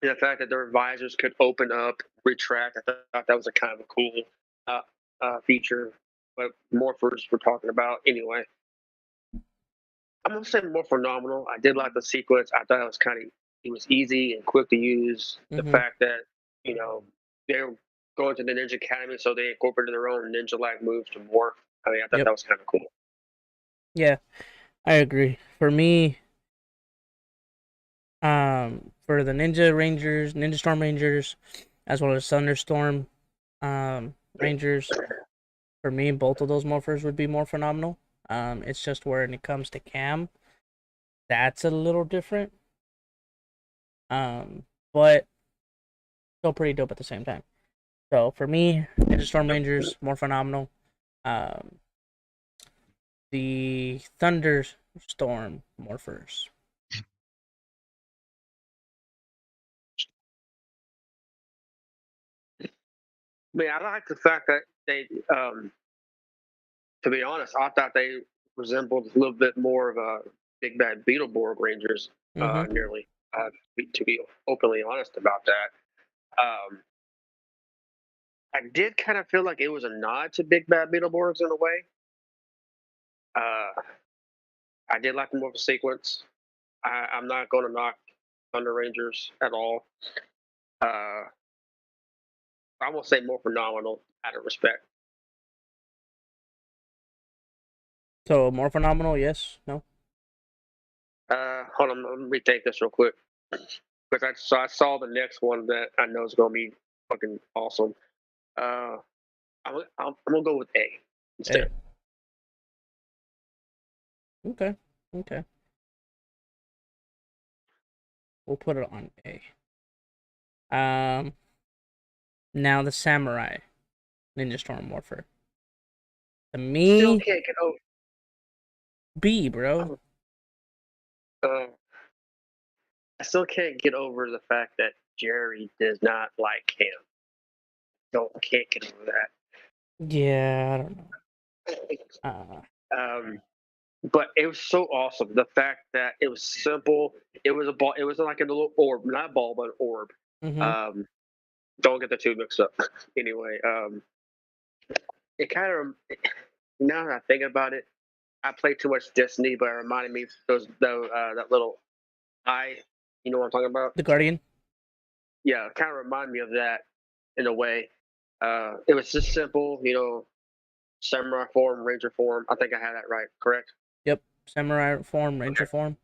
the fact that their visors could open up, retract. I thought that was a kind of a cool uh, feature. But morphers we're talking about anyway. I'm gonna say more phenomenal. I did like the sequence. I thought it was easy and quick to use. The Mm-hmm. fact that they were going to the Ninja Academy, so they incorporated their own ninja-like moves to morph. I mean, I thought Yep. that was kind of cool. Yeah, I agree. For me, for the Ninja Rangers, Ninja Storm Rangers, as well as Thunderstorm, Rangers, for me, both of those morphers would be more phenomenal. It's just when it comes to Cam, that's a little different. Um, but still pretty dope at the same time. So for me, Ninja Storm Rangers more phenomenal. Um, the Thunderstorm morphers. I mean, I like the fact that to be honest, I thought they resembled a little bit more of a big bad Beetleborg Rangers, Mm-hmm. nearly. To be openly honest about that, um, I did kind of feel like it was a nod to Big Bad Beetleborgs in a way. Uh, I did like the more of a sequence. I'm not going to knock Thunder Rangers at all. I won't say more phenomenal out of respect. So more phenomenal, yes, no. Hold on, let me rethink this real quick because I saw the next one that I know is going to be fucking awesome. Uh, I'm gonna go with A Hey, instead. okay, okay. We'll put it on A. Now the samurai ninja storm morpher. To Still me, can't get over. B, bro. Uh, I still can't get over the fact that Jerry does not like him. Can't get over that. Yeah, I don't know. Uh, Um, but it was so awesome. The fact that it was simple. It was a ball. It was like a little orb, not ball, but an orb. mm-hmm. Um, don't get the two mixed up. Anyway, it kind of now that I think about it, I played too much Destiny, but it reminded me of that little eye. You know what I'm talking about? The Guardian. Yeah, it kind of reminded me of that in a way. It was just simple, samurai form, ranger form. I think I had that right, correct? Yep. Samurai form, ranger Okay. form.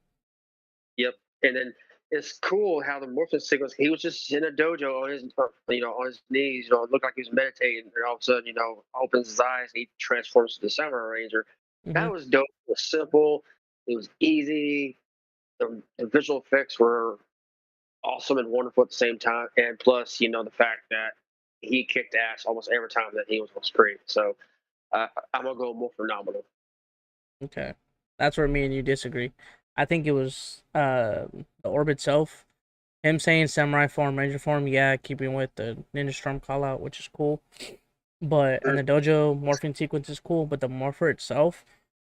Yep. And then it's cool how the morphin sequence. He was just in a dojo on his, on his knees. It looked like he was meditating, and all of a sudden, opens his eyes and he transforms to the samurai ranger. Mm-hmm. That was dope. It was simple. It was easy. The visual effects were awesome and wonderful at the same time. And plus, the fact that he kicked ass almost every time that he was on screen. So I'm gonna go more phenomenal. Okay. That's where me and you disagree. I think it was the orb itself. Him saying samurai form, ranger form, yeah, keeping with the ninja storm call out, which is cool. But and Mm. the dojo morphing sequence is cool, but the morpher itself,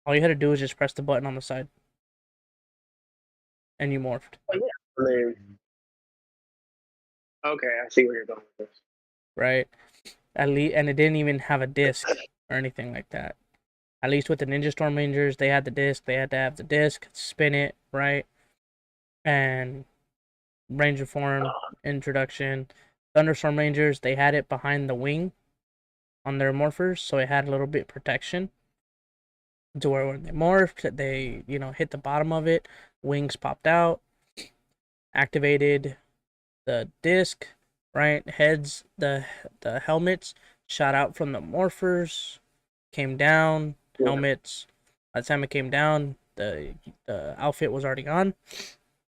all you had to do was just press the button on the side and you morphed. Oh, yeah. I mean, okay, I see where you're going with this. Right? At least, and it didn't even have a disc or anything like that. At least with the Ninja Storm Rangers, they had the disc. They had to have the disc, spin it, right? And Ranger form introduction. Thunderstorm Rangers, they had it behind the wing on their morphers, so it had a little bit protection. To where when they morphed, they hit the bottom of it, wings popped out, activated the disc, right? Heads, the helmets shot out from the morphers, came down, Yeah. helmets. By the time it came down, the outfit was already on,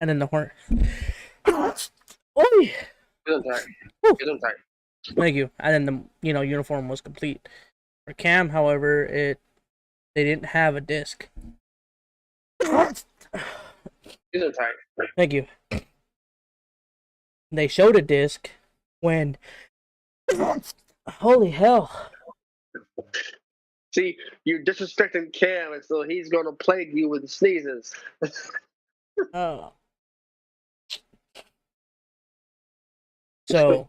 and then the horn. Oh, Gesundheit. Gesundheit. thank you. And then the uniform was complete. For Cam, however, they didn't have a disc. Gesundheit. Thank you. They showed a disc when. Holy hell! See, you're disrespecting Cam, and so he's gonna plague you with sneezes. Oh, so,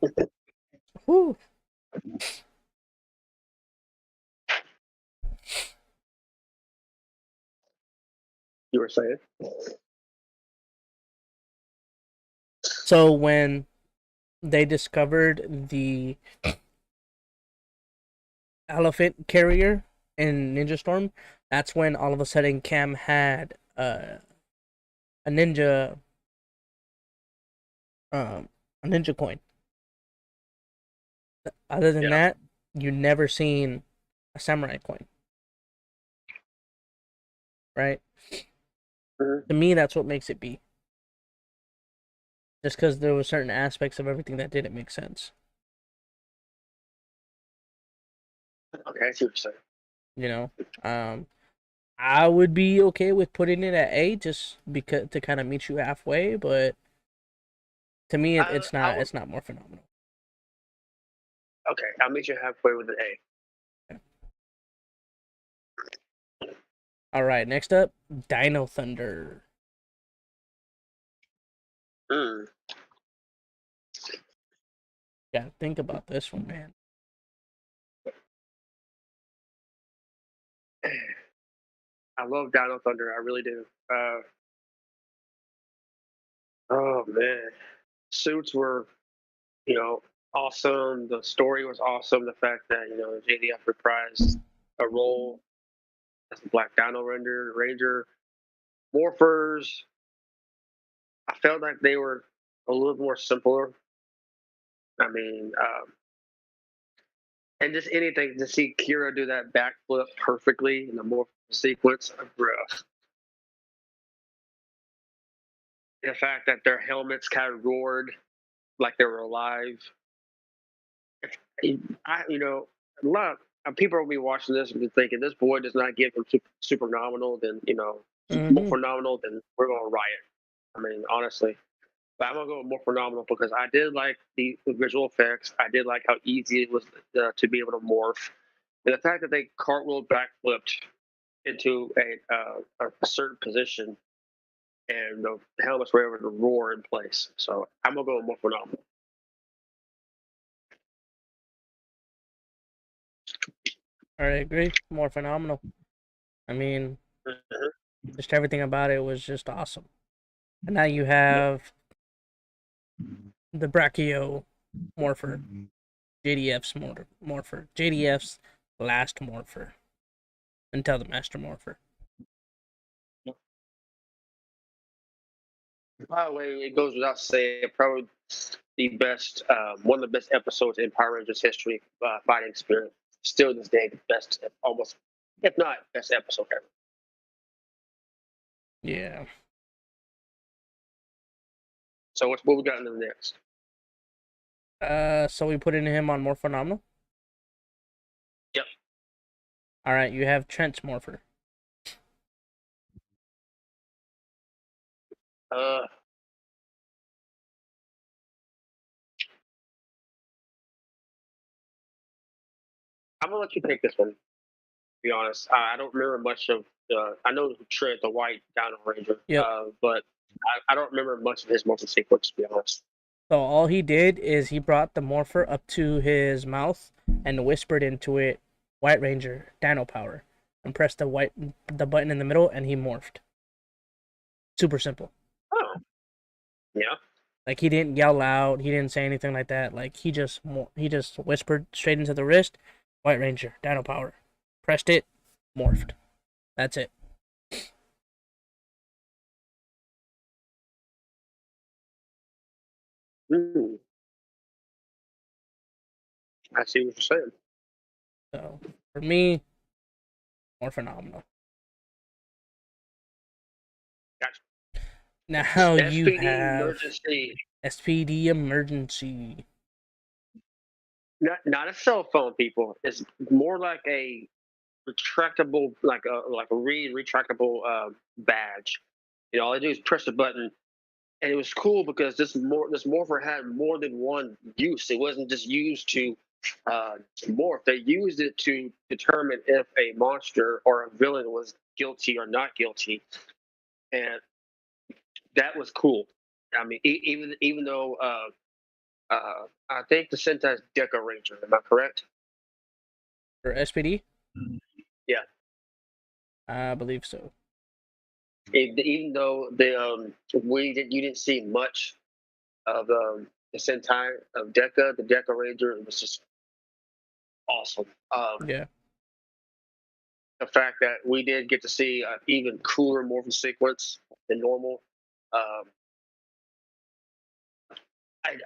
whew. You were saying? So when they discovered the elephant carrier in Ninja Storm, that's when all of a sudden Cam had a ninja um a ninja coin. Other than Yeah. that, you never seen a samurai coin, right? Mhm. To me, that's what makes it B. Just because there were certain aspects of everything that didn't make sense. Okay, I see what you're saying. You know, um, I would be okay with putting it at A just because to kind of meet you halfway, but to me, I, it's I not. would. It's not more phenomenal. Okay, I'll meet you halfway with an A. All right, next up, Dino Thunder. Mm. Gotta think about this one, man. I love Dino Thunder. I really do. Oh man, suits were awesome. The story was awesome. The fact that JDF reprised a role as the Black Dino Ranger, morphers. I felt like they were a little more simpler. I mean, and just anything to see Kira do that backflip perfectly in the morph sequence, bruh. The fact that their helmets kind of roared like they were alive. A lot of people will be watching this and be thinking this boy does not get from super nominal, then more Mm-hmm. phenomenal, then we're gonna riot. I mean, honestly. But I'm gonna go with more phenomenal because I did like the visual effects. I did like how easy it was to be able to morph, and the fact that they cartwheeled backflipped into a certain position, and the helmets were able to roar in place. So I'm gonna go with more phenomenal. I agree. More phenomenal. I mean, Mhm. just everything about it was just awesome. And now you Yep. have the Brachio morpher, JDF's morpher, JDF's last morpher until the master morpher. By the way, it goes without saying, probably the best, one of the best episodes in Power Rangers history, Fighting Spirit. Still to this day, the best, almost, if not best episode ever. Yeah. So what we got in the next? So we put in him on more phenomenal. Yep. All right, you have Trent's morpher. Uh, I'm gonna let you take this one. To be honest, I don't remember much of the. I know Trent, the white Dino Ranger, Yep. but I don't remember much of his motion sequence. To be honest. So all he did is he brought the morpher up to his mouth and whispered into it, "White Ranger, Dino Power," and pressed the button in the middle, and he morphed. Super simple. Oh, yeah. Like he didn't yell out, he didn't say anything like that. Like he just whispered straight into the wrist, "White Ranger, Dino Power." Pressed it, morphed. That's it. Mm, I see what you're saying. So for me, more phenomenal. Gotcha. Now you SPD have emergency. SPD emergency. Not a cell phone, people. It's more like a retractable, like a retractable badge. All I do is press the button, and it was cool because this morpher had more than one use. It wasn't just used to morph. They used it to determine if a monster or a villain was guilty or not guilty, and that was cool. I mean, even though I think the Sentai's Deca Ranger. Am I correct? For SPD? Yeah. I believe so. Even though you didn't see much of the Sentai of Deca, the Deca Ranger was just awesome. Yeah. The fact that we did get to see an even cooler morphin sequence than normal, um,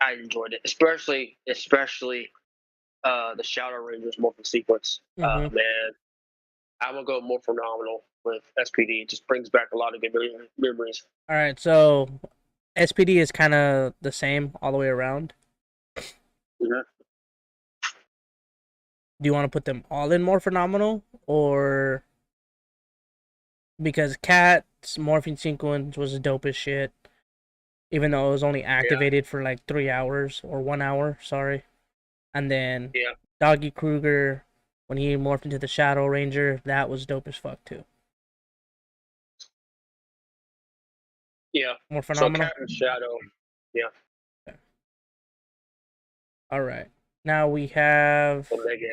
I enjoyed it, especially the Shadow Rangers morphin sequence. Mm-hmm. Man, I'm gonna go more phenomenal with SPD. It just brings back a lot of good memories. All right, so SPD is kind of the same all the way around. Mhm. Do you want to put them all in more phenomenal, or because Cat's morphing sequence was dope as shit, even though it was only Yeah, activated for like 3 hours or 1 hour, sorry. And then yeah, Doggy Kruger, when he morphed into the Shadow Ranger, that was dope as fuck too. yeah. More So phenomenal. Captain Shadow, yeah, Okay. All right, now we have Omega.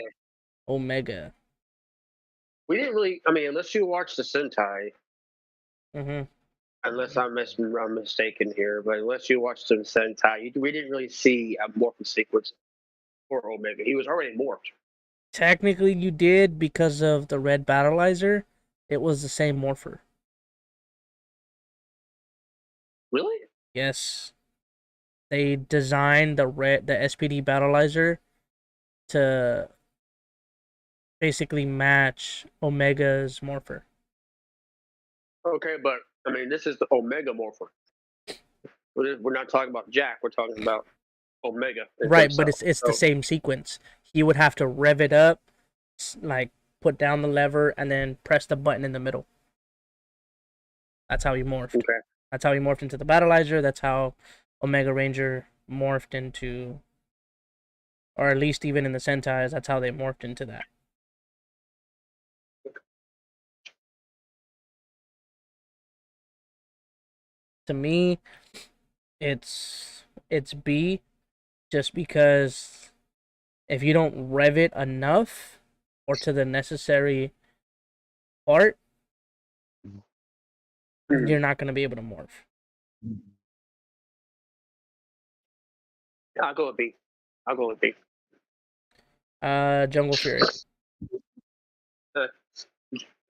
Omega. We didn't really. I mean, unless you watch the Sentai, Mm-hmm. unless I'm mistaken here, but unless you watched some Sentai, we didn't really see a morphin sequence for Omega. He was already morphed. Technically, you did because of the red battleizer. It was the same morpher. Really? Yes, they designed the SPD battleizer to basically match Omega's morpher. Okay, but I mean, this is the Omega morpher. We're not talking about Jack. We're talking about Omega Right, but himself. it's the So, same sequence. He would have to rev it up, like put down the lever and then press the button in the middle. That's how he morphed. okay. That's how he morphed into the battleizer. That's how Omega Ranger morphed into, or at least even in the Sentais, that's how they morphed into that. To me, it's B, just because if you don't rev it enough or to the necessary part, you're not going to be able to morph. Yeah, I'll go with B. I'll go with B. Jungle Fury. Uh,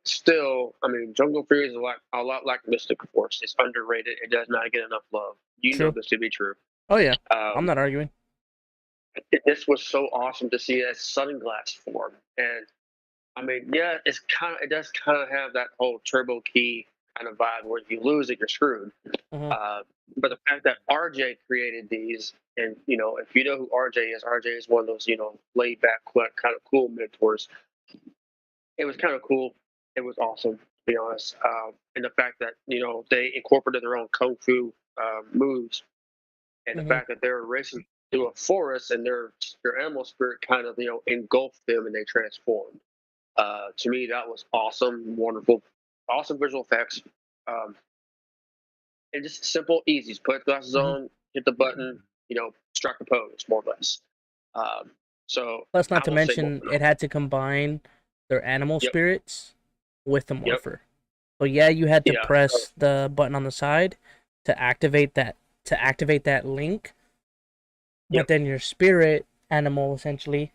Still, I mean, Jungle Fury is a lot like Mystic Force. It's underrated. It does not get enough love. You know True. this to be true. Oh yeah, I'm Um, not arguing. this was so awesome to see as sunglass form, and I mean, yeah, it does kind of have that whole turbo key kind of vibe where if you lose it, you're screwed. Mm-hmm. Uh, but the fact that RJ created these, and if you know who RJ is one of those laid back, kind of cool mentors. It was kind of cool. It was awesome, to be honest. And the fact that they incorporated their own kung fu moves, and the Mm-hmm. fact that they were racing through a forest and their animal spirit kind of engulfed them and they transformed. To me, that was awesome, wonderful, awesome visual effects, um, and just simple, easy. Just put glasses Mm-hmm. on, hit the button, strike the pose, more or less. Um, so Plus, not I to will say more mention, it phenomenal. had to combine their animal Yep, spirits with the yep, morpher. So yeah, you had to yeah, press the button on the side to activate that link, but yep, then your spirit animal essentially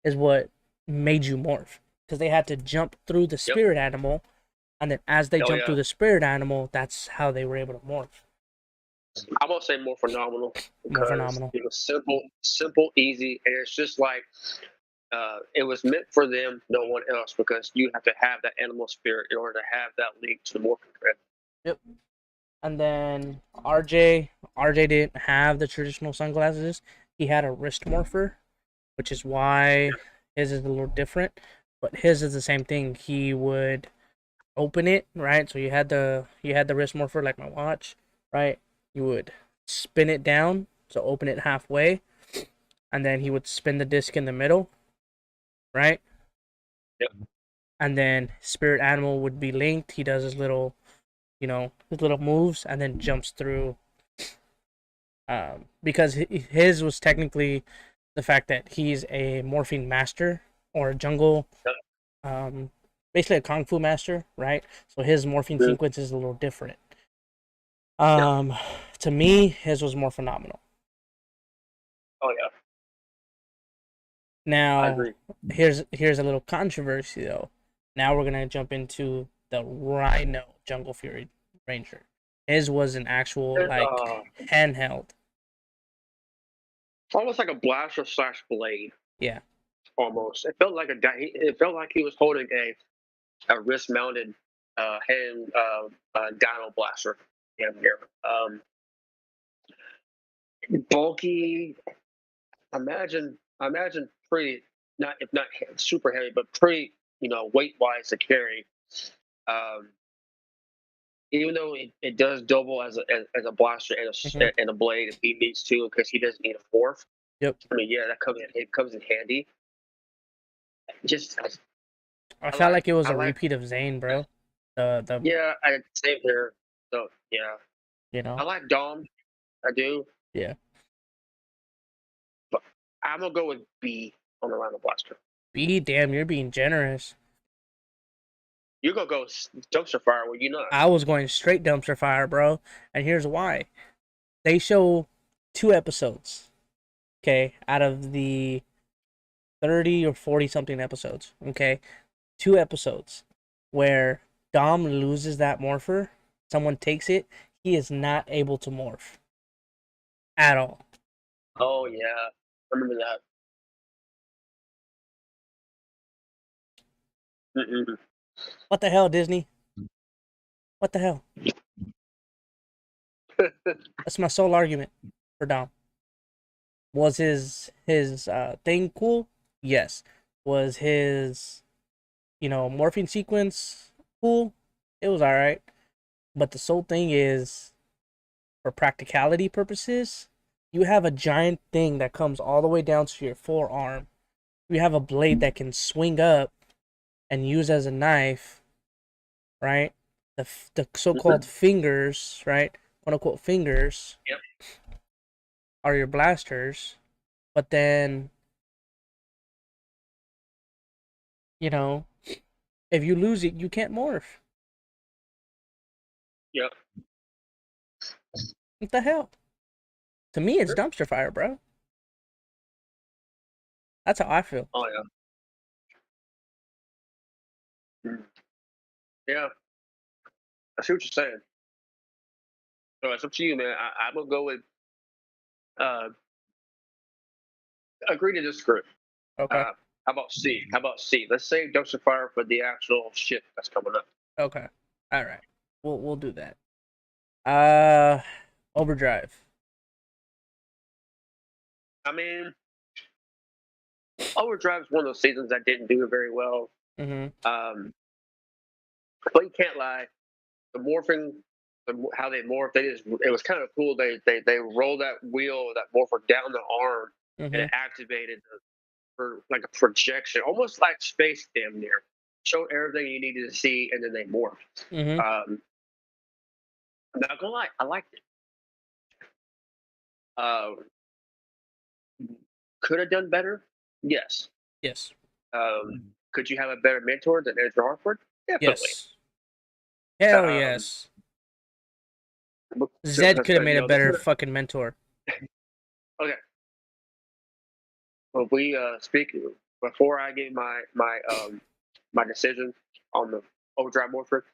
is what made you morph, because they had to jump through the yep. spirit animal, and then as they Oh jumped yeah. through the spirit animal, that's how they were able to morph. I won't say more phenomenal More because phenomenal. it was simple, easy, and it's just like it was meant for them, no one else, because you have to have that animal spirit in order to have that link to the morphing thread. Yep. And then RJ didn't have the traditional sunglasses. He had a wrist morpher, which is why his is a little different. But his is the same thing. He would open it, right? So you had the wrist morpher like my watch, right? You would spin it down, so open it halfway, and then he would spin the disc in the middle, right? Yep. And then spirit animal would be linked. He does his little moves and then jumps through. Because his was technically the fact that he's a morphine master or a jungle, Yep. um, basically a kung fu master, right? So his morphine Mhm. sequence is a little different. Yeah. Um, to me, his was more phenomenal. Oh yeah. I Now, agree. here's a little controversy though. Now we're gonna jump into the Rhino Jungle Fury Ranger. His was an actual And, like handheld. almost like a blaster slash blade. Yeah. Almost. It felt like It felt like he was holding a wrist mounted hand dino blaster. Yeah, here. Bulky. Imagine pretty, not if not super heavy, but pretty weight wise to carry. Um, Even though it does double as a blaster and Hmm. and a blade if he needs to, because he doesn't need a fourth. Yep. I mean, yeah, it comes in handy. Just I I felt like like it was I a like repeat of Zane, bro. The yeah, I same here. So yeah, you I know like Dom. I do, yeah. but I'm gonna go with B on the Rhino Blaster. B, damn, you're being generous. You're gonna go dumpster fire when you're not. I was going straight dumpster fire, bro. And here's why. They show 2 episodes, okay, out of the 30 or 40 something episodes, okay? 2 episodes where Dom loses that morpher, someone takes it, he is not able to morph at all. Oh yeah, I remember that. Mm-mm. What the hell, Disney? What the hell? That's my sole argument for Dom. Was his thing cool? Yes. Was his morphing sequence cool? It was alright. But the sole thing is, for practicality purposes, you have a giant thing that comes all the way down to your forearm. You have a blade that can swing up and use as a knife, right? The so-called fingers, right? Quote unquote fingers. Yep. Are your blasters, but then if you lose it, you can't morph. Yep. What the hell? To me, it's dumpster fire, bro. That's how I feel. Oh yeah. Yeah. I see what you're saying. So it's up to you, man. I'm gonna go with agree to disagree. Okay. How about C? How about C? Let's save dumpster fire for the actual shit that's coming up. Okay. All right. We'll do that. Overdrive. I mean, Overdrive is one of those seasons that didn't do very well. Mm-hmm. But you can't lie. The morphing, how they morphed, it was kind of cool. They rolled that wheel, that morpher down the arm, Mm-hmm. and it activated for like a projection, almost like space, damn near. Showed everything you needed to see, and then they morphed. Mm-hmm. I'm not gonna lie, I liked it. Could have done better, yes. Yes. Could you have a better mentor than Andrew Hartford? Definitely. Yes. Hell yes. Zed could have made a better fucking mentor. Okay. Well, we speak before I give my decision on the Overdrive Morpher.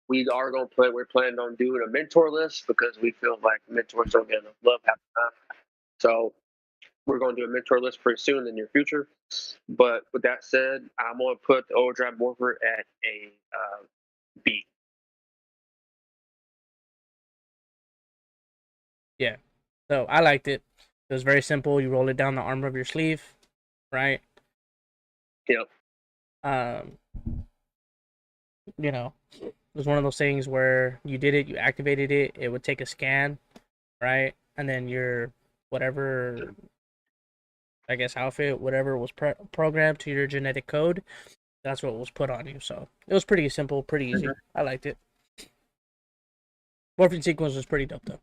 We are going to play. We're planning on doing a mentor list because we feel like mentors don't get enough love half the time. So we're going to do a mentor list pretty soon in the near future. But with that said, I'm going to put the Overdrive Morpher at a B. Yeah. So I liked it. It was very simple. You roll it down the arm of your sleeve, right? Yep. It was one of those things where you did it, you activated it, it would take a scan, right? And then your whatever, I guess, outfit, whatever was programmed to your genetic code, that's what was put on you. So it was pretty simple, pretty easy. I liked it. Morphing sequence was pretty dope, though.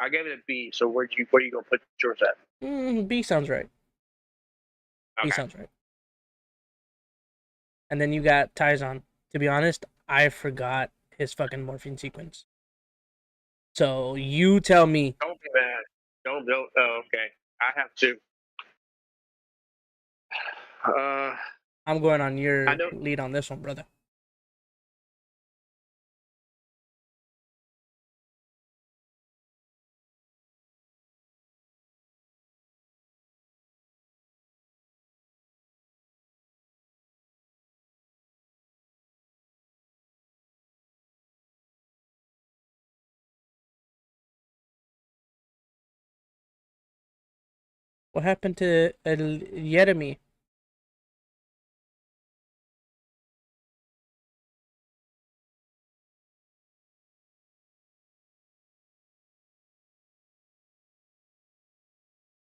I gave it a B. So where you gonna put yours at? B sounds right. Okay. B sounds right. And then you got Tyzon. To be honest, I forgot his fucking morphine sequence. So you tell me. Don't be mad. Don't. Oh, okay. I have to. I'm going on your lead on this one, brother. What happened to Yeremi?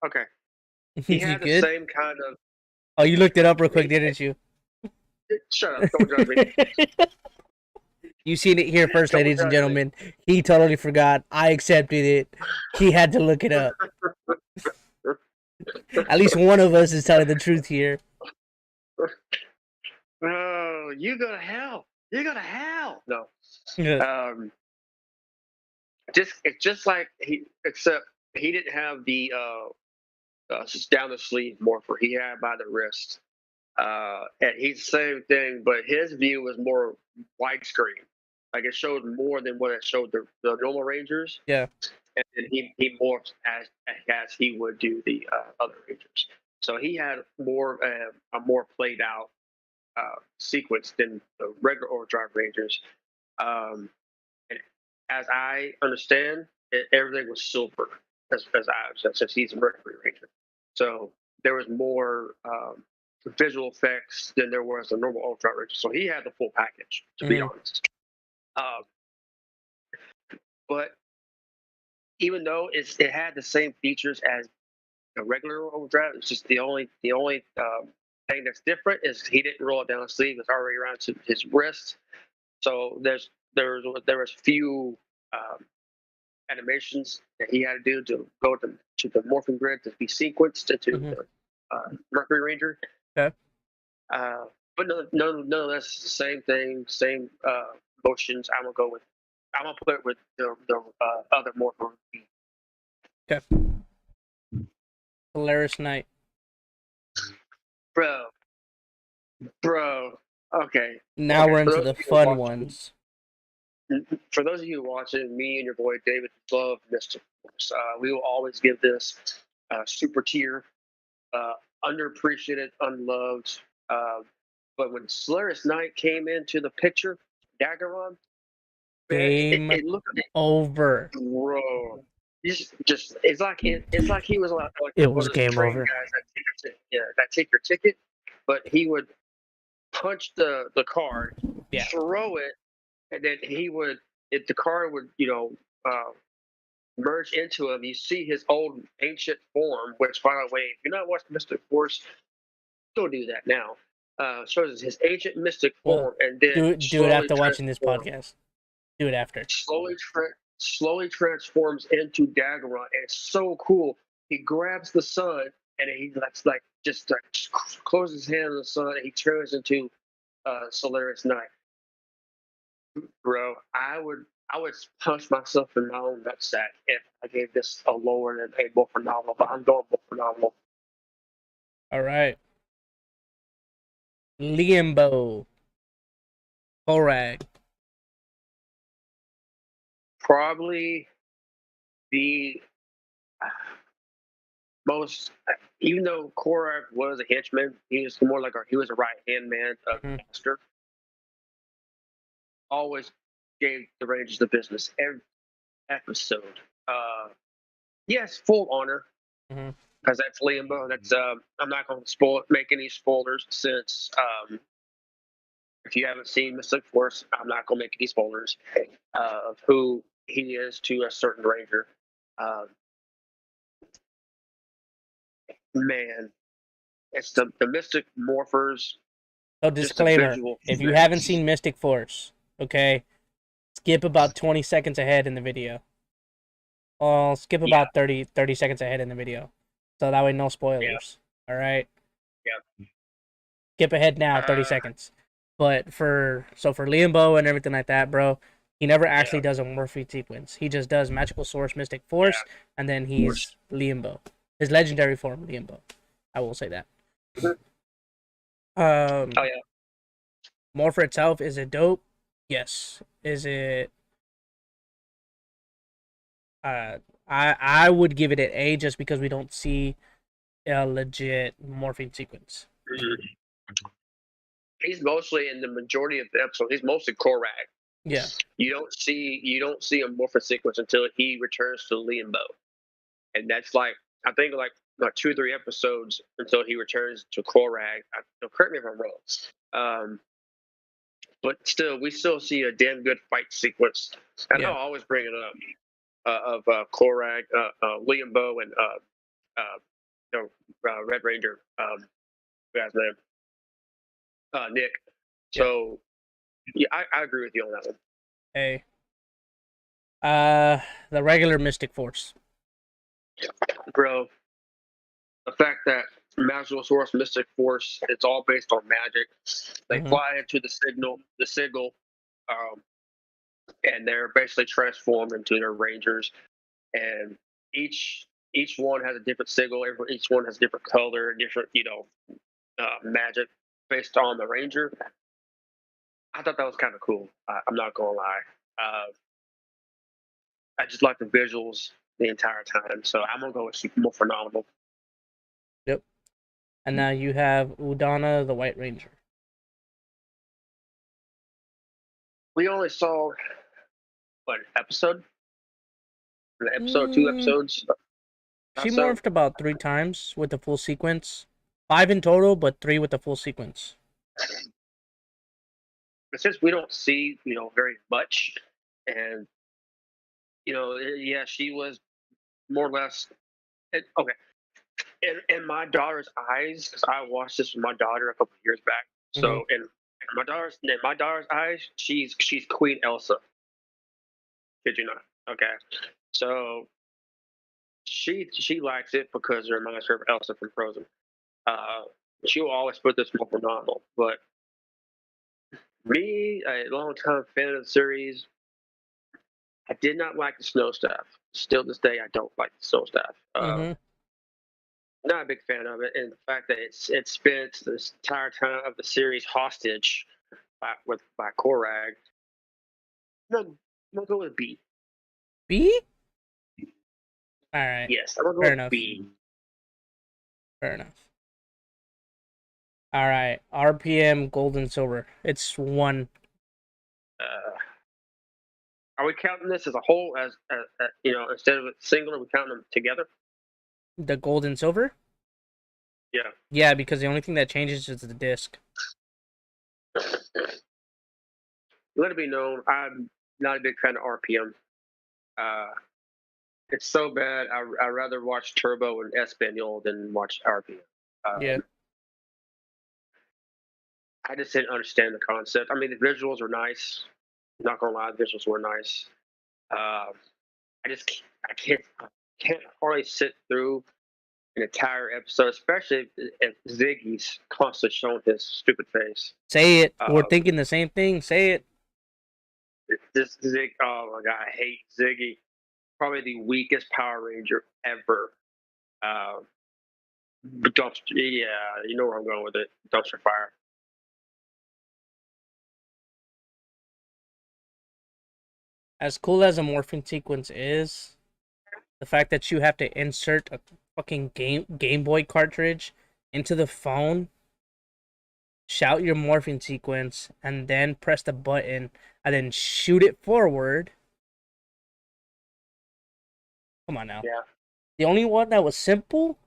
Okay. He had the same kind of. Oh, you looked it up real quick, didn't you? Shut up! Don't judge me. You seen it here first, ladies and gentlemen. He totally forgot. I accepted it. He had to look it up. At least one of us is telling the truth here. Oh, you go to hell. You go to hell. No. Yeah. Um, it's just like except he didn't have the down the sleeve morpher. He had by the wrist. And he's the same thing, but his view was more widescreen. Like it showed more than what it showed the normal Rangers, Yeah. and then he morphed as he would do the other Rangers. So he had more a more played out sequence than the regular overdrive Rangers. Um, and as I understand, everything was silver since he's a Mercury Ranger. So there was more visual effects than there was a normal Ultra Ranger. So he had the full package, to be honest. Um, but even though it had the same features as a regular overdrive, it's just the only thing that's different is he didn't roll it down his sleeve; it's already around his wrist. So there was few um, animations that he had to do to go to the morphing grid to be sequenced into Mm-hmm. the Mercury Ranger. Okay. Uh, but nonetheless, same thing, same motions. I'm gonna put it with the other morpher. Okay. Polaris Knight. Bro, bro. Okay, Now okay. we're For into those the of you fun watching, ones. for those of you watching, me and your boy David love Mystic Force. We will always give this super tier, uh, underappreciated, unloved. Uh, but when Solaris Knight came into the picture, Daggeron, man, Game it looked over. bro. It's like he was like It one was of those game train over. guys that take your ticket, but he would punch the card, Yeah. throw it, and then he would if the card would uh, merge into him. You see his old ancient form, which by the way, if you're not watching Mystic Force, go do that now. Shows his ancient mystic Well, form, and then do it slowly after watching this transforms podcast. Do it after. slowly transforms into Daggeron, and it's so cool. He grabs the sun, and he just closes his hand on the sun, and he turns into Solaris Knight. Bro, I would punch myself in my own nutsack if I gave this a lower than a more phenomenal, but I'm going more phenomenal. All right. Liambo. Korag. Probably the most, even though Korak was a henchman, he was more like he was a right hand man of the Mm-hmm. master. Always gave the Rangers the business every episode. Yes, full honor Mm-hmm. because that's Liambo. That's I'm not going to make any spoilers since if you haven't seen Mystic Force, I'm not going to make any spoilers of who he is to a certain Ranger. Um, man, it's the Mystic Morphers. So Just a disclaimer: visual if you haven't fix. seen Mystic Force, okay, skip about 20 seconds ahead in the video. Well, skip Yeah, about 30 seconds ahead in the video, so that way no yeah, spoilers. All right. yeah. Skip ahead now, 30 seconds. But for Liambo and everything like that, bro, he never actually Yeah, does a morphine sequence. He just does Magical Source, Mystic Force, yeah, and then of course. he's Liambo. His legendary form, Liambo. I will say that. Mhm. Oh Um, yeah, Morpher itself, is it dope? Yes. Is it? I would give it an A just because we don't see a legit morphine sequence. mhm. He's mostly in the majority of the episode. He's mostly Korak. Yeah. You don't see a morphin sequence until he returns to Liambo, and that's like I think like 2 or 3 episodes until he returns to Korak. Correct me if I'm wrong. Um, but still, we still see a damn good fight sequence, and I'll Yeah. always bring it up of Korak, Liambo, and Red Ranger. Guy's name, Nick. Yeah. So yeah, I agree with you on that one, A. The regular Mystic Force. bro. The fact that magical source, mystic force. It's all based on magic. They Mm-hmm. fly into the signal, um, and they're basically transformed into their rangers. And each one has a different signal. Each one has a different color, different magic based on the ranger. I thought that was kind of cool. I'm not gonna lie. I just like the visuals the entire time, so I'm gonna go with Super More Phenomenal. Yep. And now you have Udana, the White Ranger. We only saw what episode? An episode, two Mm, episodes. she So, morphed about 3 times with the full sequence. 5 in total, but 3 with the full sequence. but since we don't see very much, and yeah, she was more or less okay. In my daughter's eyes, because I watched this with my daughter a couple of years back. Mm-hmm. So in my daughter's eyes, she's Queen Elsa. Kid you not? Okay, so she likes it because it reminds her of Elsa from Frozen. Uh, she will always put this more phenomenal. But me, a long time fan of the series, I did not like the snow staff. Still this day, I don't like the snow staff. Mm-hmm. Not a big fan of it, and the fact that it spent this entire time of the series hostage by Korag. No, I'm gonna go with B. B? Alright. Yes, I'm gonna go Fair with enough. B. Fair enough. Alright. RPM Gold and Silver. It's 1. Uh, are we counting this as a whole? As instead of a single, are we counting them together? The Gold and Silver? Yeah. Yeah, because the only thing that changes is the disc. Let it be known, I'm not a big fan of RPM. Uh, it's so bad. I rather watch Turbo and Espanol than watch RPM. Yeah. I just didn't understand the concept. I mean, the visuals were nice. Not gonna lie, the visuals were nice. Uh, I can't hardly sit through an entire episode, especially if Ziggy's constantly showing his stupid face. Say it. We're Uh, thinking the same thing. Say it. this Zig, oh my god, I hate Ziggy. Probably the weakest Power Ranger ever. Uh, but dumpster, yeah, you know where I'm going with it. Dumpster fire. As cool as a morphing sequence is, the fact that you have to insert a fucking Game Boy cartridge into the phone, shout your morphing sequence, and then press the button and then shoot it forward. Come on now. Yeah. The only one that was simple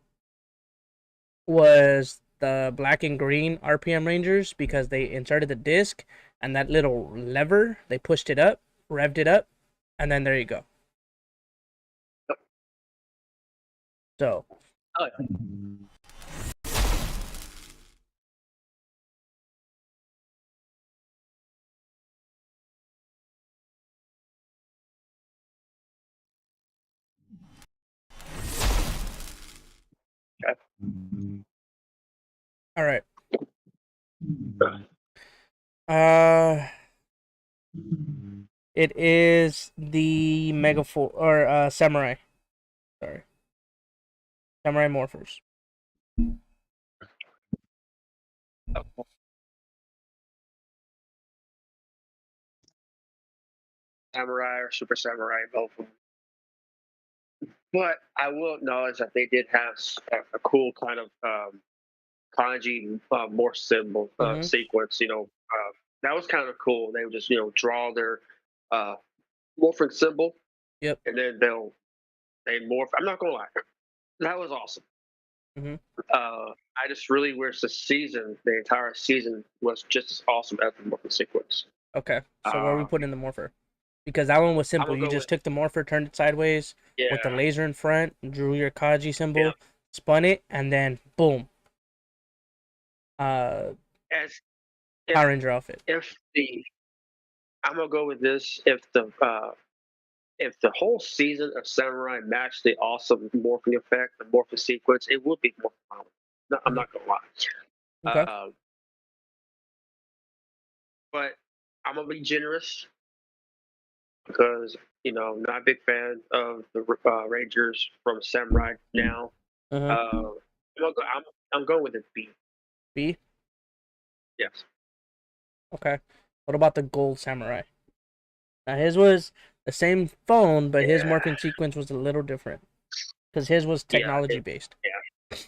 was the black and green RPM Rangers because they inserted the disc and that little lever, they pushed it up, revved it up, and then there you go. So, Oh, yeah. Okay. all right. Uh, it is the Mega or Samurai. Sorry, Samurai Morphers. Samurai or Super Samurai, both of them. But I will acknowledge that they did have a cool kind of kanji more symbol Mm-hmm. sequence. That was kind of cool. They would just draw their uh, morphing symbol, Yep. and then they morph. I'm not gonna lie, that was awesome. Mm-hmm. I just really wish the entire season, was just as awesome as the morphing sequence. Okay. So where are we putting the morpher? Because that one was I'm simple. gonna You go just with took the morpher, turned it sideways with the yeah, laser in front, drew your Kaji symbol, yeah. spun it, and then boom. As Power if Ranger outfit. if the I'm gonna go with this. If the whole season of Samurai matched the awesome morphing effect, the morphing sequence, it would be more phenomenal. No, I'm not gonna lie. Okay. But I'm gonna be generous because not a big fan of the Rangers from Samurai now. Uh-huh. I'm going with a B. B. Yes. Okay. What about the Gold Samurai? Now his was the same phone, but his Yeah. morphing sequence was a little different because his was Yeah. technology based. Yeah.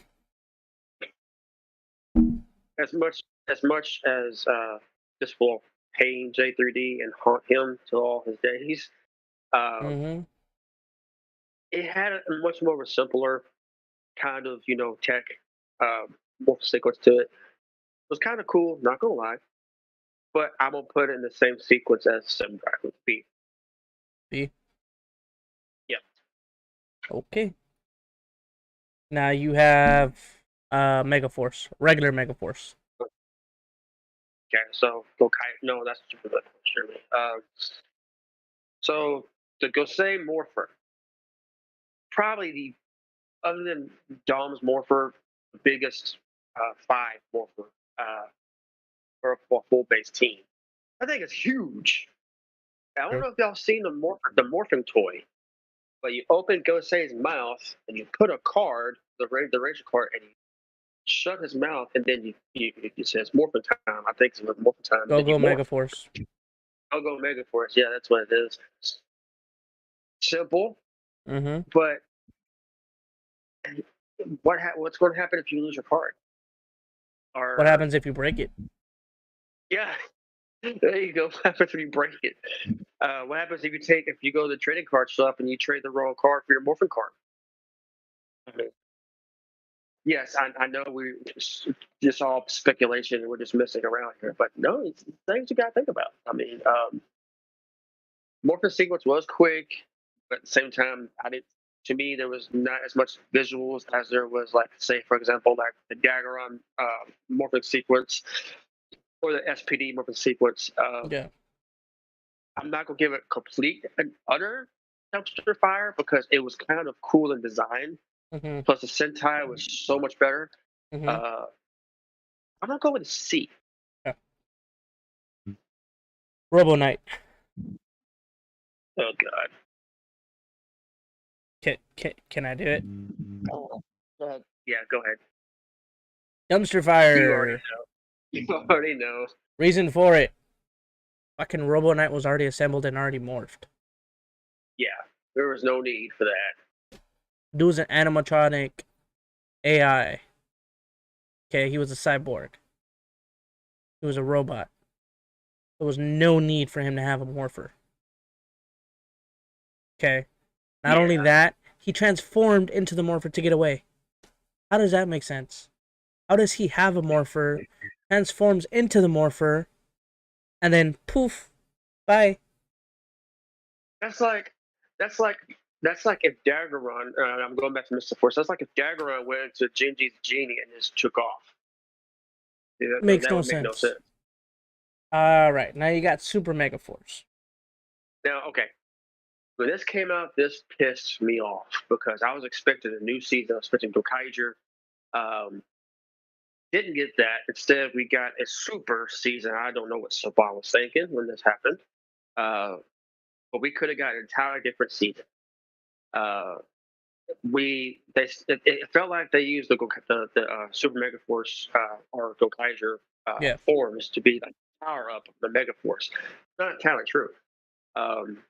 As much as this will pain J3D and haunt him till all his days. Um, Mm-hmm. it had a much more of a simpler kind of tech morph sequence to it. It was kind of cool, not gonna lie. But I'm gonna put it in the same sequence as Samurai with B. B. Yeah. Okay. Now you have Mega Force, regular Mega Force. Okay. So go kite. No, that's super good. Sure. So the Gosei Morpher, probably the other than Dom's Morpher, the biggest five Morpher for a full base team. I think it's huge. I don't Sure. know if y'all seen the morphing toy, but you open Gosei's mouth and you put a card, the Ranger card, and you shut his mouth, and then it says morphin time. I think it's morphin time. Go Then you Go morph. Mega Force. I'll go Mega Force. Yeah, that's what it is. Simple, Mm-hmm. but what's going to happen if you lose your card? What Or happens if you break it? yeah, there you go. What happens if you break it? What happens if you go to the trading card shop and you trade the wrong card for your morphin card? Mhm. Yes, I know we just all speculation and we're just messing around here, but no, it's things you got to think about. I mean, morphin sequence was quick, but at the same time, I didn't. To me, there was not as much visuals as there was, like, say, for example, like the Daggeron morphin sequence or the SPD morphin sequence. Yeah. I'm not gonna give it complete and utter dumpster fire because it was kind of cool in design. Mm-hmm. Plus, the Sentai was so much better. Mm-hmm. Uh, I'm gonna go with a C. Yeah. Robo Knight. Oh God. Can I do it? Oh. Yeah, go ahead. Dumpster You already fire. know. You already know. Reason for it. Fucking Robo Knight was already assembled and already morphed. Yeah, there was no need for that. Dude was an animatronic AI. Okay, he was a cyborg. He was a robot. There was no need for him to have a morpher. Okay. Not only Yeah, that, he transformed into the morpher to get away. How does that make sense? How does he have a morpher, transforms into the morpher, and then poof, bye? that's like that's like that's like if Daggeron. I'm going back to Mr. Force. That's like if Daggeron went into Genji's genie and just took off. Yeah, Makes that no would make no sense. sense. Alright, now you got Super Mega Force. Now, okay, when this came out, this pissed me off because I was expecting a new season. I was expecting Gokaiger. Um, didn't get that. Instead, we got a super season. I don't know what Saban was thinking when this happened, uh, but we could have got an entirely different season. Uh, it felt like they used the Super Mega Force or Gokaiger Yeah. forms to be like power up of the Mega Force. Not entirely true. Um,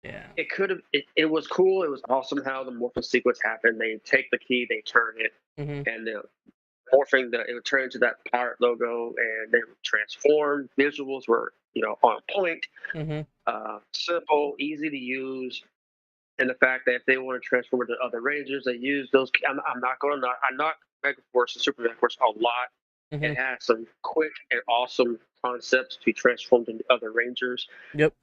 Yeah. it could have. It was cool. It was awesome how the morphing sequence happened. They take the key, they turn it, Mm-hmm. and the morphing it would turn into that pirate logo, and they would transform. Visuals were on point, Mm-hmm. simple, easy to use, and the fact that if they want to transform into other Rangers, they use those. I'm not going to knock. I knock Mega Force and Super Mega Force a lot. Mm-hmm. It has some quick and awesome concepts to be transformed into other Rangers. Yep.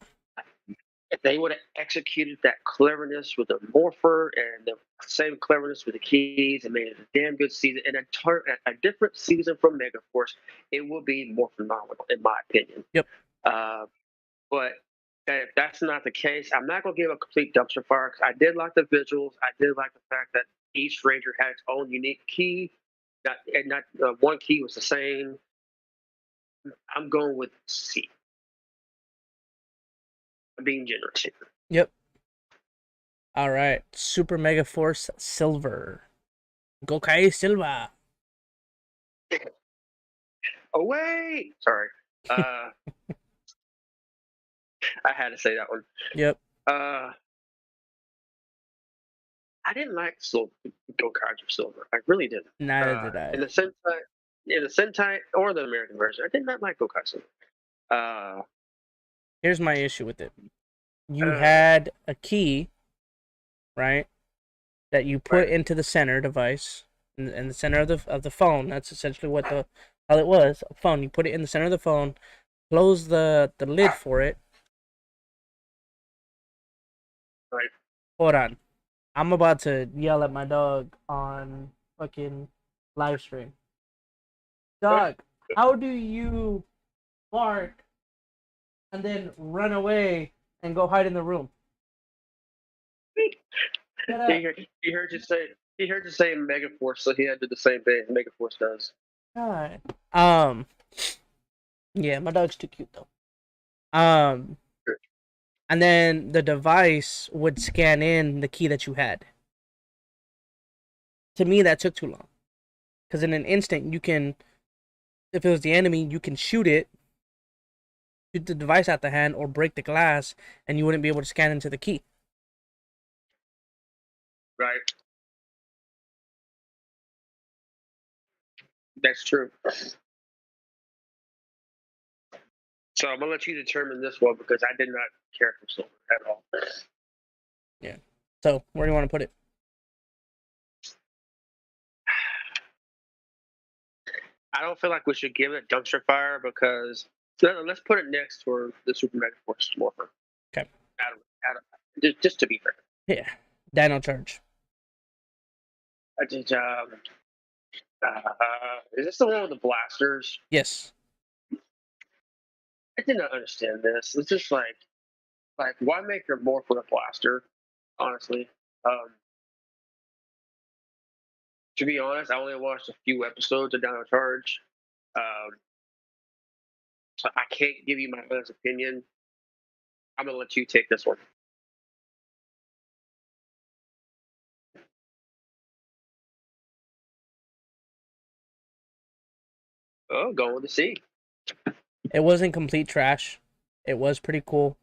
If they would have executed that cleverness with the morpher and the same cleverness with the keys and made it a damn good season and a different season from Megaforce, it would be more phenomenal in my opinion. Yep. Uh, but if that's not the case, I'm not going to give a complete dumpster fire because I did like the visuals. I did like the fact that each ranger had its own unique key not one key was the same. I'm going with C. I'm being generous here. Yep. All right. Super Mega Force Silver. Gokai Silva. Oh wait, sorry. I had to say that one. Yep. Uh, I didn't like Go-Kaiju Silver. I really didn't. Neither did I. In the Sentai or the American version, I did not like Go-Kaiju Silver. Uh, Here's my issue with it. You uh, had a key, right, that you put right, into the center device, in the center of the phone. That's essentially what the how it was. A phone. You put it in the center of the phone, close the lid for it. right. Hold on. I'm about to yell at my dog on fucking live stream. Dog, how do you bark and then run away and go hide in the room? Shut up. He heard you say Megaforce, so he had to do the same thing Megaforce does. God. Yeah, my dog's too cute though. Um, and then the device would scan in the key that you had. To me, that took too long. Because in an instant, you can, if it was the enemy, you can shoot it, shoot the device out the hand, or break the glass, and you wouldn't be able to scan into the key. Right. That's true. So I'm gonna let you determine this one because I did not care for Silver at all. Yeah. So, where do you want to put it? I don't feel like we should give it dumpster fire because let's put it next to the Super Mega Force Morpher. Okay. Just to be fair. Yeah. Dino Charge. I did. Is this the one with the blasters? Yes. I did not understand this. It's just like why make your morpher a blaster? Honestly, to be honest, I only watched a few episodes of Dino Charge, so I can't give you my honest opinion. I'm gonna let you take this one. Oh, going with the C. It wasn't complete trash. It was pretty cool.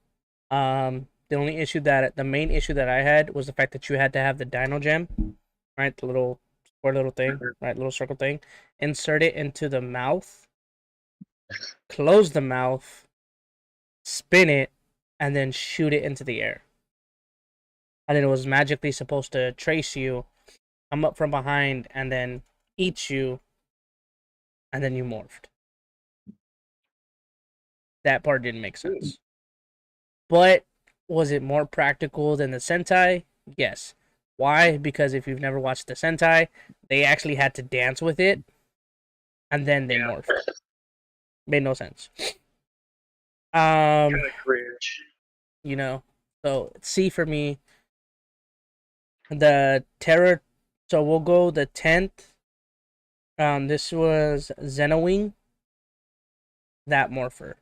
The main issue that I had was the fact that you had to have the Dino Gem, right? The little square little thing, right? Little circle thing. Insert it into the mouth, close the mouth, spin it, and then shoot it into the air. And then it was magically supposed to trace you, come up from behind, and then eat you, and then you morphed. That part didn't make sense. But was it more practical than the Sentai? Yes. Why? Because if you've never watched the Sentai, they actually had to dance with it, and then they morphed. Made no sense. Kind of cringe. You know, so C for me. The Terror. So we'll go the 10th. This was Xenowing. That morpher.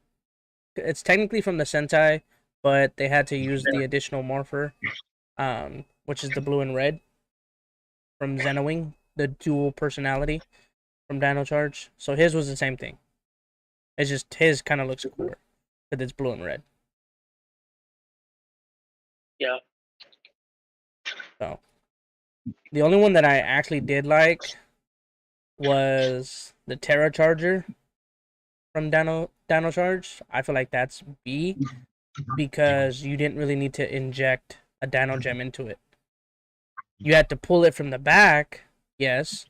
It's technically from the Sentai, but they had to use the additional morpher, which is the blue and red from Xenowing, the dual personality from Dino Charge. So his was the same thing. It's just his kind of looks cooler because it's blue and red. Yeah. So the only one that I actually did like was the Terra Charger from Dino Charge. I feel like that's B because you didn't really need to inject a Dino Gem into it. You had to pull it from the back, yes,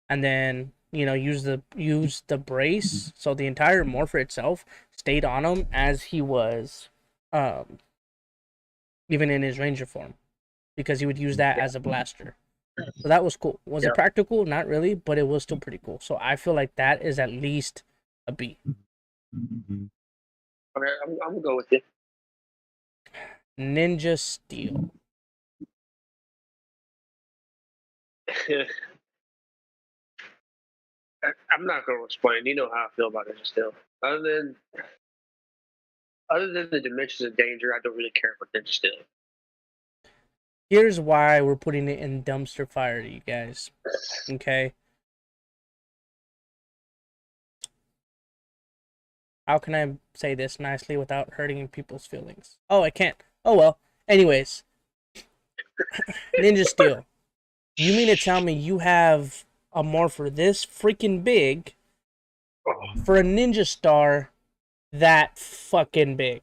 and then use the brace. So the entire morpher itself stayed on him as he was, even in his ranger form, because he would use that as a blaster. So that was cool. Was it practical? Not really, but it was still pretty cool. So I feel like that is at least a B. Okay, I'm gonna go with you. Ninja Steel. I'm not going to explain. You know how I feel about it still. Other than other than the dimensions of danger, I don't really care for Ninja still. Here's why we're putting it in dumpster fire, you guys. Okay. How can I say this nicely without hurting people's feelings? Oh, I can't. Oh well. Anyways, Ninja Steel. You mean to tell me you have a morpher this freaking big for a ninja star that fucking big?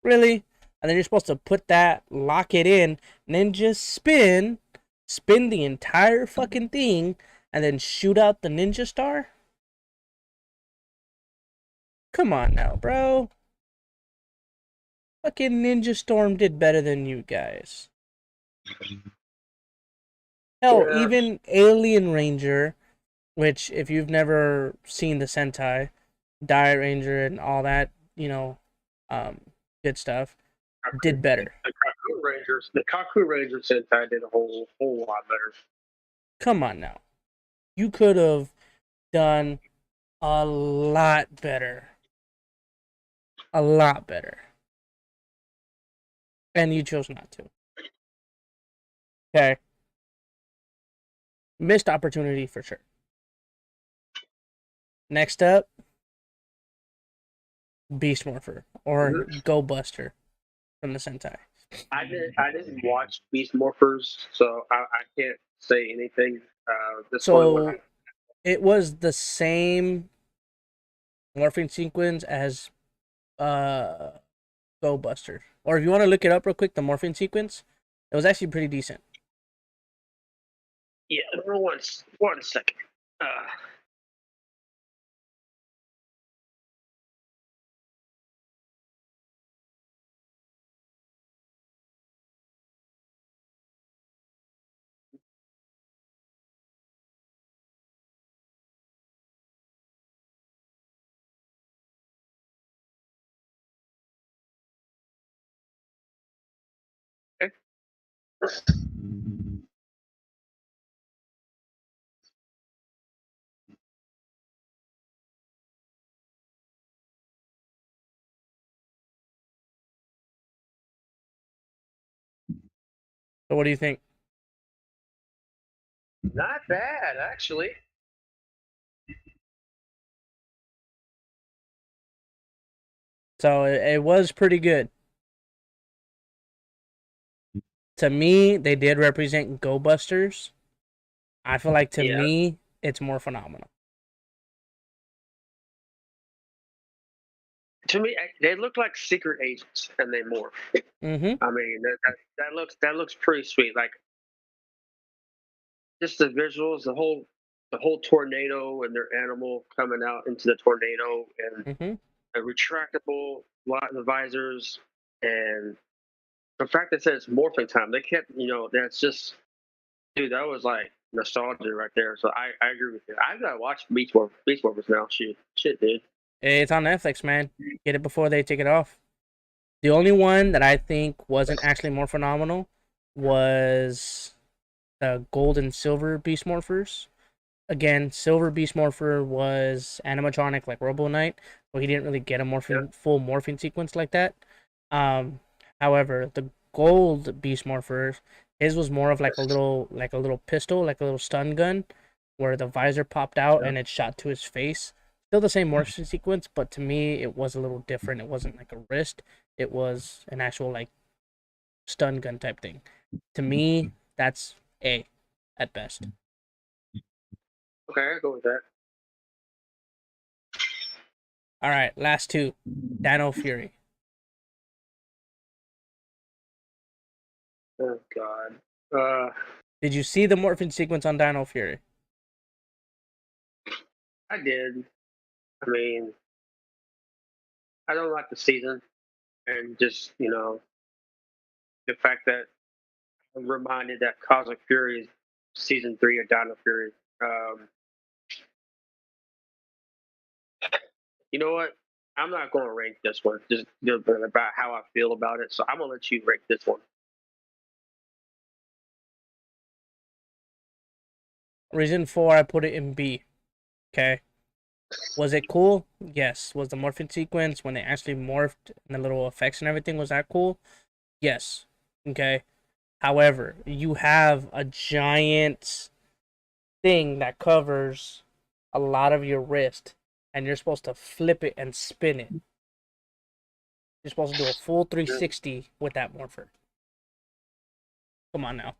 Really? And then you're supposed to put that, lock it in, and then just spin the entire fucking thing, and then shoot out the ninja star? Come on now, bro. Fucking Ninja Storm did better than you guys. Hell, Yeah. even Alien Ranger, which if you've never seen the Sentai, Diet Ranger and all that, um, good stuff, did better. The Kaku Rangers Sentai did a whole lot better. Come on now. You could have done a lot better. A lot better. And you chose not to. Okay. Missed opportunity for sure. Next up, Beast Morpher or Go Buster from the Sentai. I didn't watch Beast Morphers, so I can't say anything. This So it was the same morphing sequence as Go Buster. Or if you want to look it up real quick, the morphing sequence, it was actually pretty decent. Yeah, one second. Okay. So what do you think? Not bad, actually. So it was pretty good. To me, they did represent Go Busters. I feel like to Yeah. me, it's more phenomenal. To me, they look like secret agents, and they morph. Mm-hmm. I mean, that looks pretty sweet. Like just the visuals, the whole tornado and their animal coming out into the tornado, and Mm-hmm. a retractable lot of the visors, and the fact that it says morphing time. They kept, that's just, dude, that was like nostalgia right there. So I agree with you. I gotta watch Beast Morphers now. Shit, dude. It's on Netflix, man. Get it before they take it off. The only one that I think wasn't actually more phenomenal was the gold and silver Beast Morphers. Again, Silver Beast Morpher was animatronic like Robo Knight, so he didn't really get a Yeah. full morphing sequence like that. Um, However, the Gold Beast Morpher, his was more of like a little pistol, like a little stun gun, where the visor popped out Yeah. and it shot to his face. Still the same morphing sequence, but to me it was a little different. It wasn't like a wrist; it was an actual like stun gun type thing. To me, that's A at best. Okay, I go with that. All right, last two. Dino Fury. Oh God. Uh, Did you see the morphing sequence on Dino Fury? I did. I mean, I don't like the season, and just the fact that I'm reminded that Cosmic Fury is season 3 of Dino Fury. Um, you know what? I'm not going to rank this one just about how I feel about it. So I'm gonna let you rank this one. Reason 4, I put it in B. Okay. Was it cool? Yes. Was the morphing sequence when they actually morphed and the little effects and everything, was that cool? Yes. Okay. However, you have a giant thing that covers a lot of your wrist, and you're supposed to flip it and spin it. You're supposed to do a full 360 with that morpher. Come on now.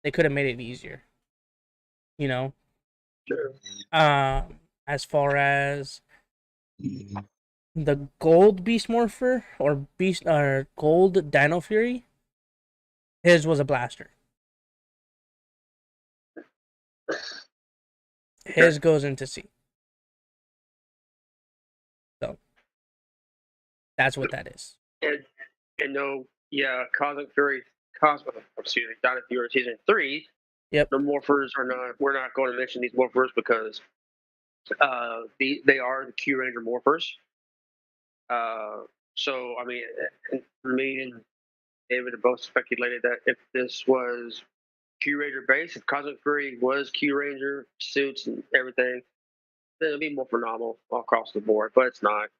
They could have made it easier. You know? Sure. As far as the gold beast morpher or beast or gold Dino Fury, his was a blaster. His goes into C. So that's what that is. And no, yeah, Cosmic Fury, excuse me, Dino Fury season 3. Yep. The morphers are not. We're not going to mention these morphers because they are the Q Ranger morphers. So I mean, me and David have both speculated that if this was Q Ranger base, if Cosmic Fury was Q Ranger suits and everything, then it'd be more phenomenal all across the board. But it's not.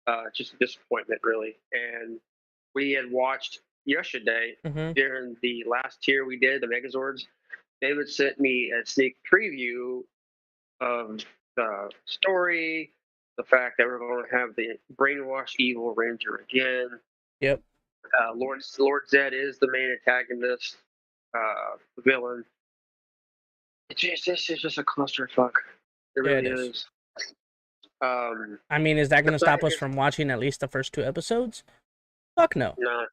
It's just a disappointment, really. And we had watched yesterday during the last tier we did, the Megazords. David sent me a sneak preview of the story, the fact that we're going to have the brainwashed evil ranger again. Yep. Lord Zed is the main antagonist, villain. This is just a clusterfuck. It really is. I mean, is that going to stop us from watching at least the first 2 episodes? Fuck no. No.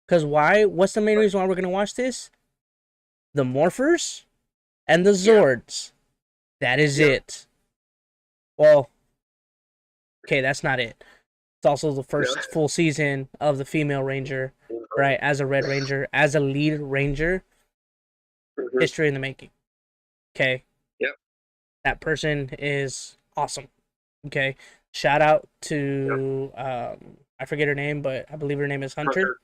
Because why? What's the main reason why we're going to watch this? The morphers and the Zords. That is it. Well, okay, that's not it. It's also the first full season of the female ranger, right? As a Red Ranger, as a lead ranger. History in the making. Okay. Yep. That person is awesome. Okay. Shout out to I forget her name, but I believe her name is Hunter.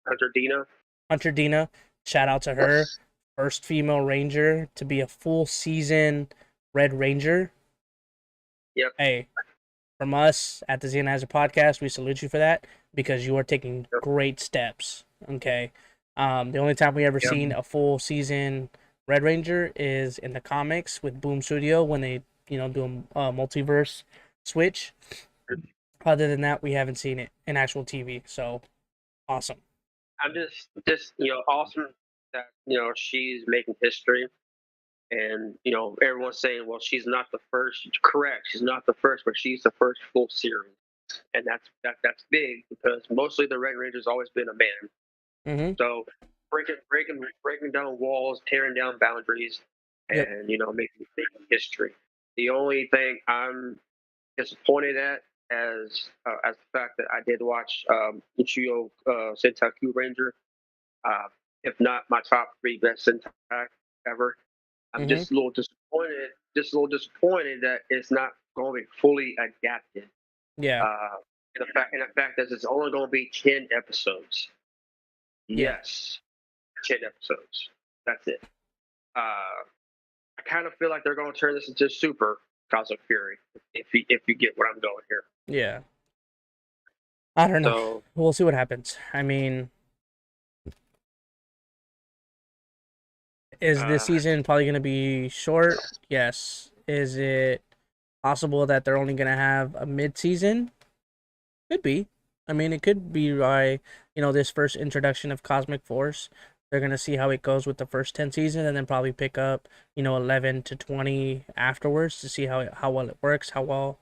Hunter Dina. Hunter Dina. Shout out to her. First female ranger to be a full season Red Ranger. Yep. Hey, from us at the Zeonizer podcast, we salute you for that because you are taking great steps. Okay. The only time we ever seen a full season Red Ranger is in the comics with Boom Studio when they, do a multiverse switch. Other than that, we haven't seen it in actual TV. So awesome. I'm just awesome that she's making history, and everyone's saying, well, she's not the first. Correct, she's not the first, but she's the first full series, and that's big because mostly the Red Ranger's always been a man. So breaking down walls, tearing down boundaries, and making history. The only thing I'm disappointed at as the fact that I did watch Uchiyo Sentai Ranger, if not my top 3 best Sentai ever. I'm just a little disappointed. That it's not going to be fully adapted. Yeah. And the fact that it's only going to be 10 episodes. Yes, 10 episodes. That's it. I kind of feel like they're going to turn this into Super Cosmic Fury. If you get what I'm going here. Yeah. I don't know. So, we'll see what happens. I mean, is this season probably going to be short? Yes. Is it possible that they're only going to have a mid-season? Could be. I mean, it could be by, this first introduction of Cosmic Force. They're going to see how it goes with the first 10 seasons and then probably pick up, 11 to 20 afterwards to see how well it works, how well,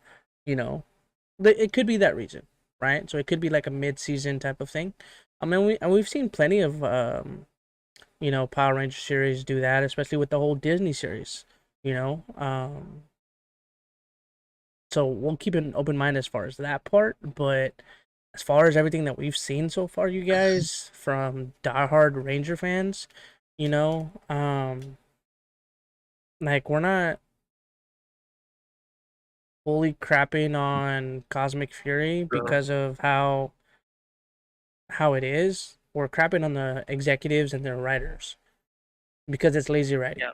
it could be that reason, right? So it could be like a mid-season type of thing. I mean, we've seen plenty of, Power Ranger series do that, especially with the whole Disney series, So we'll keep an open mind as far as that part, but as far as everything that we've seen so far, you guys, from diehard Ranger fans, like we're not fully crapping on Cosmic Fury because of how it is. We're crapping on the executives and their writers because it's lazy writing.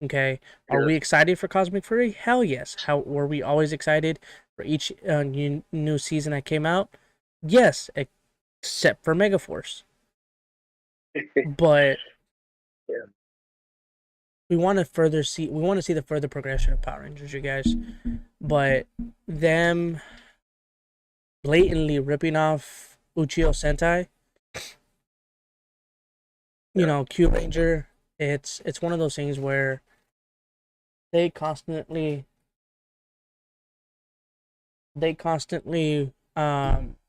Okay, are we Yes. excited for Cosmic Fury? Hell yes. How were we always excited for each new season that came out? Yes, except for Megaforce. But Yeah. we want to see the further progression of Power Rangers, you guys. But them blatantly ripping off Uchiho Sentai, you Yeah. know, Q Ranger, it's one of those things where they constantly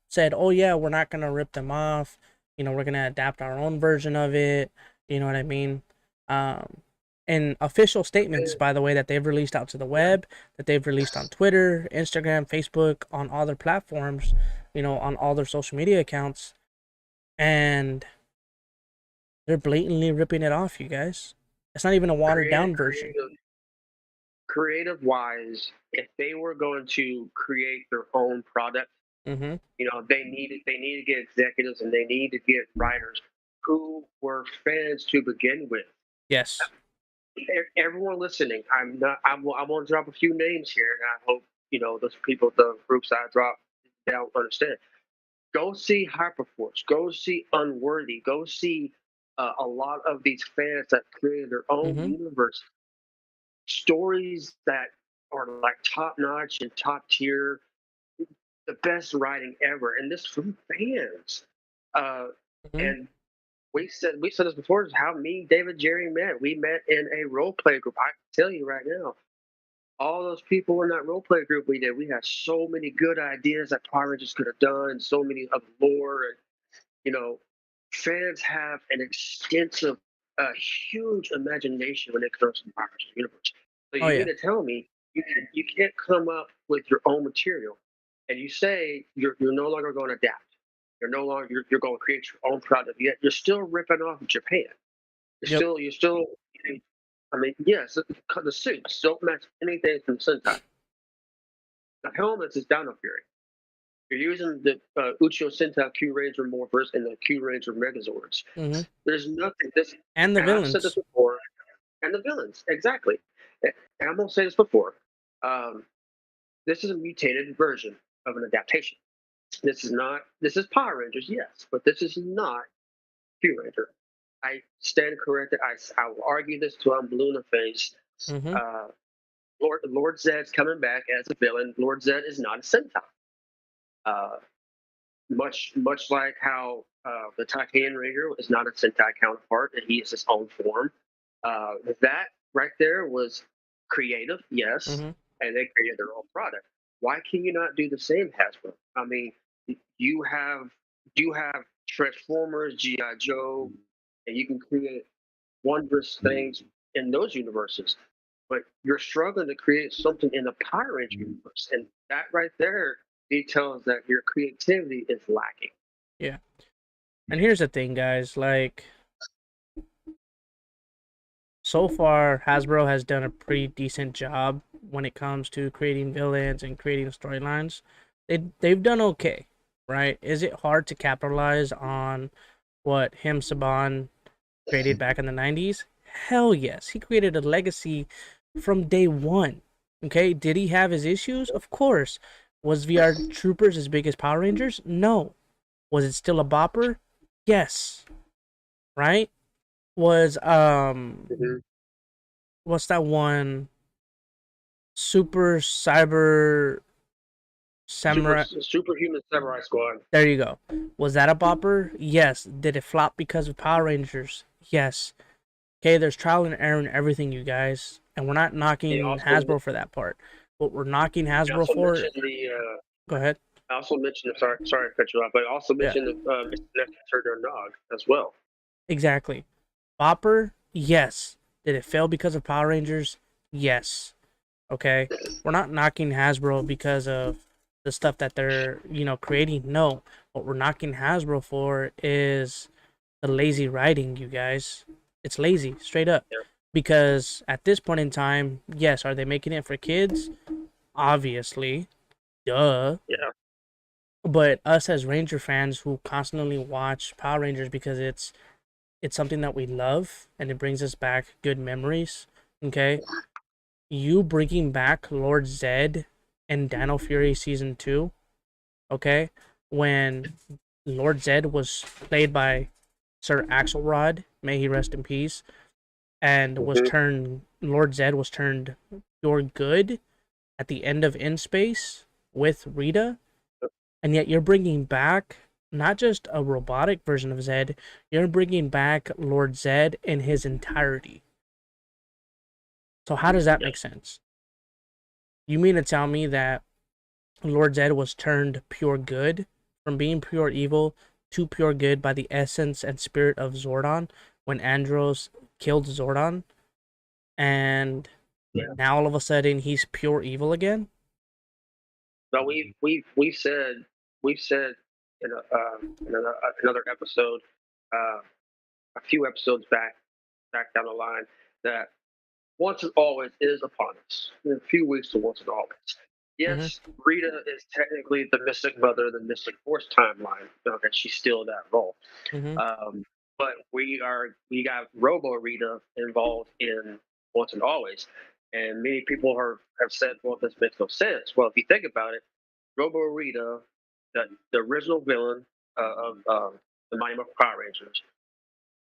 said, "Oh yeah, we're not gonna rip them off. You know, we're gonna adapt our own version of it." You know what I mean? Um, and official statements, by the way, that they've released out to the web, that they've released on Twitter, Instagram, Facebook, on all their platforms, you know, on all their social media accounts, and they're blatantly ripping it off, you guys. It's not even a watered Creative, down version. creative wise, if they were going to create their own product, Mm-hmm. they need to get executives and they need to get writers who were fans to begin with. Yes. Everyone listening, I won't drop a few names here, and I hope those people, the groups I drop, they don't understand. Go see Hyperforce. Go see Unworthy. Go see a lot of these fans that created their own Mm-hmm. universe. Stories that are like top notch and top tier, the best writing ever, and this from fans. Uh, Mm-hmm. and we said this before. Is how me, David, Jerry met. We met in a role play group. I can tell you right now, all those people in that role play group we did, we had so many good ideas that Power Rangers could have done, so many of lore, and you know, fans have an extensive, huge imagination when it comes to the Power Rangers universe. So Oh you mean yeah. to tell me you can't come up with your own material, and you say you're no longer going to adapt. You're going to create your own product. Yet you're still ripping off Japan. Yep. You're still. I mean, yes, the suits don't match anything from Sentai. The helmets is Dino Fury. You're using the Uchiho Sentai Q Ranger morphers and the Q Ranger Megazords. Mm-hmm. There's nothing. This, And the and I've said this villains. before, and the villains exactly. And I'm gonna say this before. Um, this is a mutated version of an adaptation. This is not. This is Power Rangers, yes, but this is not Q Ranger. I stand corrected. I will argue this till I'm blue in the face. Mm-hmm. Uh, Lord Zed's coming back as a villain. Lord Zed is not a Sentai. Uh, much like how the Titan Ranger is not a Sentai counterpart, and he is his own form. That right there was creative, yes, Mm-hmm. and they created their own product. Why can you not do the same, Hasbro? I mean, you have Transformers, GI Joe, and you can create wondrous things in those universes. But you're struggling to create something in the Power Ranger universe, and that right there details that your creativity is lacking. Yeah. And here's the thing, guys. Like, so far, Hasbro has done a pretty decent job when it comes to creating villains and creating storylines. They've done okay, right? Is it hard to capitalize on what him Saban created back in the 90s? Hell yes. He created a legacy from day one. Okay, did he have his issues? Of course. Was VR Troopers as big as Power Rangers? No. Was it still a bopper? Yes. Right? Was Mm-hmm. what's that one? Super Cyber Samurai. Superhuman Samurai Squad. There you go. Was that a bopper? Yes. Did it flop because of Power Rangers? Yes. Okay, there's trial and error in everything, you guys. And we're not They knocking also Hasbro for that part. What we're knocking they Hasbro also for, mentioned the go ahead. I also mentioned sorry to cut you off, but I also Yeah, mentioned the Mr. Nestor Turner Nog as well. exactly. Bopper, yes. Did it fail because of Power Rangers? Yes. Okay. We're not knocking Hasbro because of the stuff that they're, creating. No. What we're knocking Hasbro for is the lazy writing, you guys. It's lazy, straight up. Yeah. Because at this point in time, yes, are they making it for kids? Obviously. Duh. Yeah. But us as Ranger fans who constantly watch Power Rangers because it's something that we love and it brings us back good memories. Okay, you bringing back Lord Zed and Dino Fury season 2. Okay, when Lord Zed was played by Sir Axelrod, may he rest in peace, and was Mm-hmm. turned Lord Zed was turned pure good at the end of In Space with Rita, and yet you're bringing back not just a robotic version of Zed, you're bringing back Lord Zed in his entirety. So how does that make sense? You mean to tell me that Lord Zed was turned pure good from being pure evil to pure good by the essence and spirit of Zordon when Andros killed Zordon, and now all of a sudden he's pure evil again? But we've said in another episode, uh, a few episodes back down the line, that once and always is upon us. In a few weeks to once and always. Mm-hmm. Yes, Rita is technically the Mystic Mother, the Mystic Force timeline, and she's still that role. Mm-hmm. Um, but we got Robo Rita involved in once and always, and many people have said, "Well, this makes no sense." Well, if you think about it, Robo Rita, the original villain of the Mighty Morphin Power Rangers,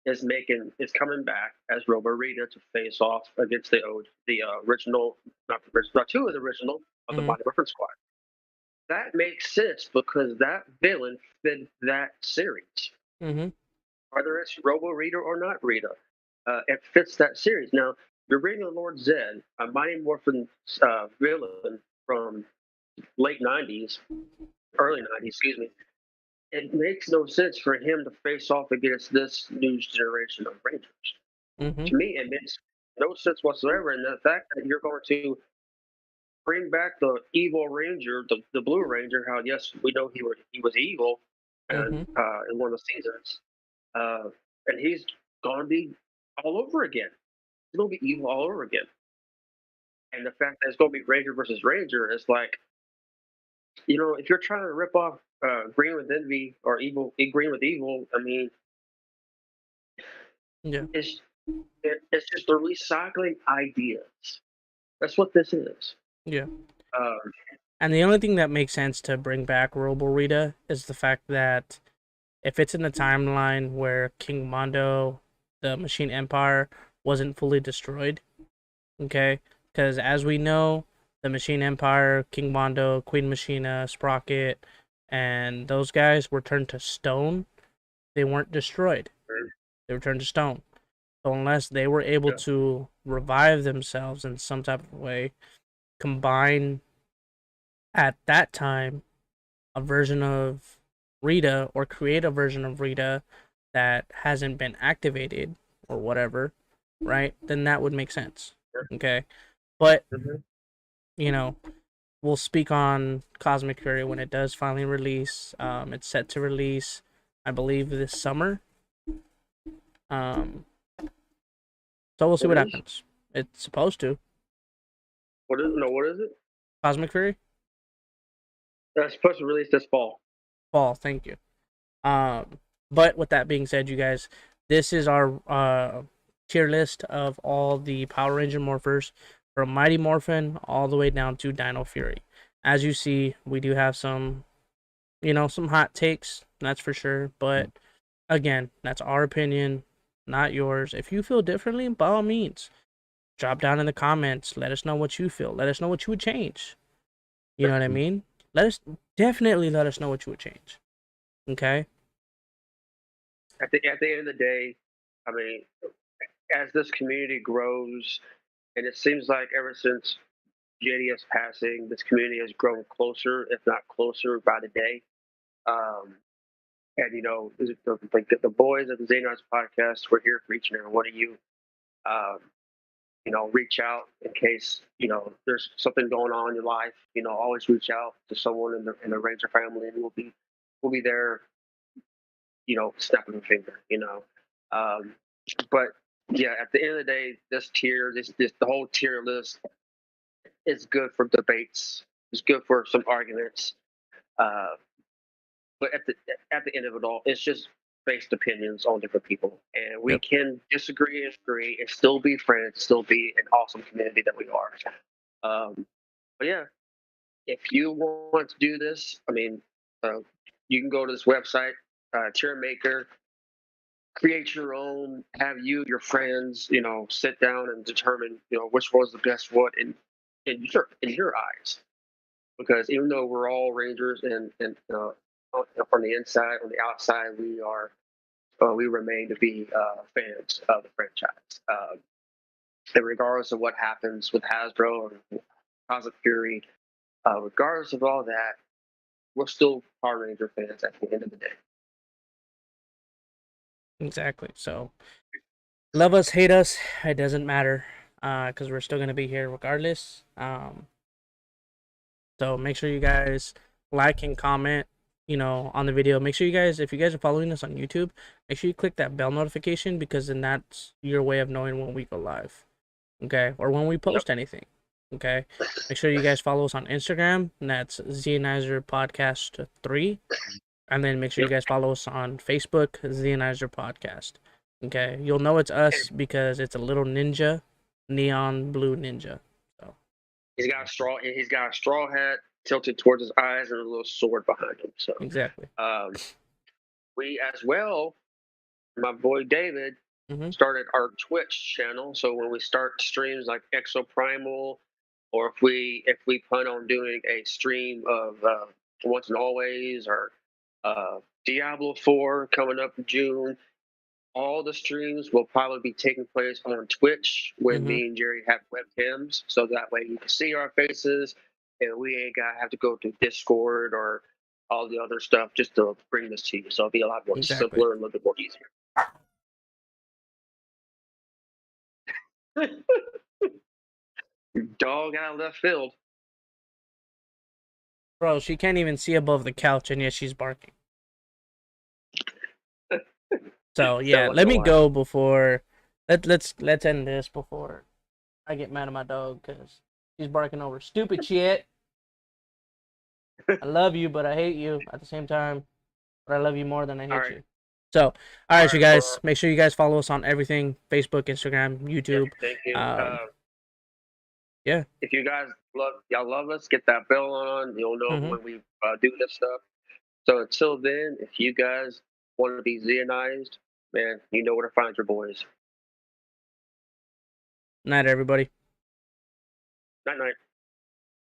is coming back as Robo Rita to face off against the original, not two of the original of the Mm-hmm. Mighty Morphin Squad. That makes sense because that villain fit that series, Mm-hmm. whether it's Robo Rita or not Rita. It fits that series. Now you're bringing Lord Zed, a Mighty Morphin villain from late '90s, early '90s, excuse me. It makes no sense for him to face off against this new generation of Rangers. Mm-hmm. To me, it makes no sense whatsoever. And the fact that you're going to bring back the evil Ranger, the Blue Ranger, how yes, we know he was evil, and Mm-hmm. in one of the seasons, uh, and he's going to be all over again. He's going to be evil all over again. And the fact that it's going to be Ranger versus Ranger is like, if you're trying to rip off Green with Envy or Green with Evil, I mean, Yeah. it's it's just the recycling ideas. That's what this is. Yeah. Um, And the only thing that makes sense to bring back Robo Rita is the fact that if it's in the timeline where King Mondo, the Machine Empire, wasn't fully destroyed, okay? Because as we know, the Machine Empire, King Mondo, Queen Machina, Sprocket, and those guys were turned to stone. They weren't destroyed. They were turned to stone. So unless they were able yeah. to revive themselves in some type of way, combine at that time a version of Rita or create a version of Rita that hasn't been activated or whatever, right? Then that would make sense. Okay. But, Mm-hmm. you know, we'll speak on Cosmic Fury when it does finally release. It's set to release, I believe, this summer. Um, so we'll see What what is? happens. It's supposed to. What is? No, what is it? Cosmic Fury? That's supposed to release this fall. Fall, thank you. But with that being said, you guys, this is our tier list of all the Power Ranger morphers from Mighty Morphin all the way down to Dino Fury. As you see, we do have some, some hot takes, that's for sure. But again, that's our opinion, not yours. If you feel differently, by all means, drop down in the comments. Let us know what you feel. Let us know what you would change. You know what I mean? Definitely let us know what you would change. Okay? At the end of the day, I mean, as this community grows, and it seems like ever since JDS passing, this community has grown closer, if not closer, by the day. Um, and the boys at the Xenos podcast, we're here for each and every one of you. Um, reach out in case there's something going on in your life. Always reach out to someone in the Ranger family, and we'll be there. Snapping a finger. But yeah, at the end of the day, this the whole tier list is good for debates. It's good for some arguments. Uh, but at the end of it all, it's just based opinions on different people, and we Yep. can disagree and agree and still be friends, still be an awesome community that we are. But yeah, if you want to do this, I mean, you can go to this website, Tier Maker, create your own, have your friends, sit down and determine, which was the best one in your eyes. Because even though we're all Rangers and from the inside, on the outside, we remain to be fans of the franchise. And regardless of what happens with Hasbro or Cosmic Fury, regardless of all that, we're still Power Ranger fans at the end of the day. Exactly. So love us, hate us, it doesn't matter, because we're still gonna be here regardless. So make sure you guys like and comment, on the video. Make sure you guys, if you guys are following us on YouTube, make sure you click that bell notification, because then that's your way of knowing when we go live, okay, or when we post anything, okay. Make sure you guys follow us on Instagram, and that's Zionizer Podcast 3, and then make sure you guys follow us on Facebook, Zionizer Podcast. Okay, you'll know it's us because it's a little ninja, neon blue ninja. So He's got a straw hat tilted towards his eyes and a little sword behind him. So exactly. we as well, my boy David, started our Twitch channel. So when we start streams like Exoprimal, or if we plan on doing a stream of Once and Always, or Diablo 4 coming up in June, all the streams will probably be taking place on Twitch when me and Jerry have webcams, so that way you can see our faces, and we ain't gotta have to go through Discord or all the other stuff just to bring this to you. So it'll be a lot more simpler and a little bit more easier. Dog out of left field. Bro, she can't even see above the couch, and yet she's barking. So yeah, let me go before. Let's end this before I get mad at my dog, because she's barking over stupid shit. I love you, but I hate you at the same time. But I love you more than I hate you. So, all right, you guys, make sure you guys follow us on everything: Facebook, Instagram, YouTube. Thank you. Yeah. If you guys love us, get that bell on. You'll know when we do this stuff. So until then, if you guys want to be Zionized, man, you know where to find your boys. Night, everybody. Night, night.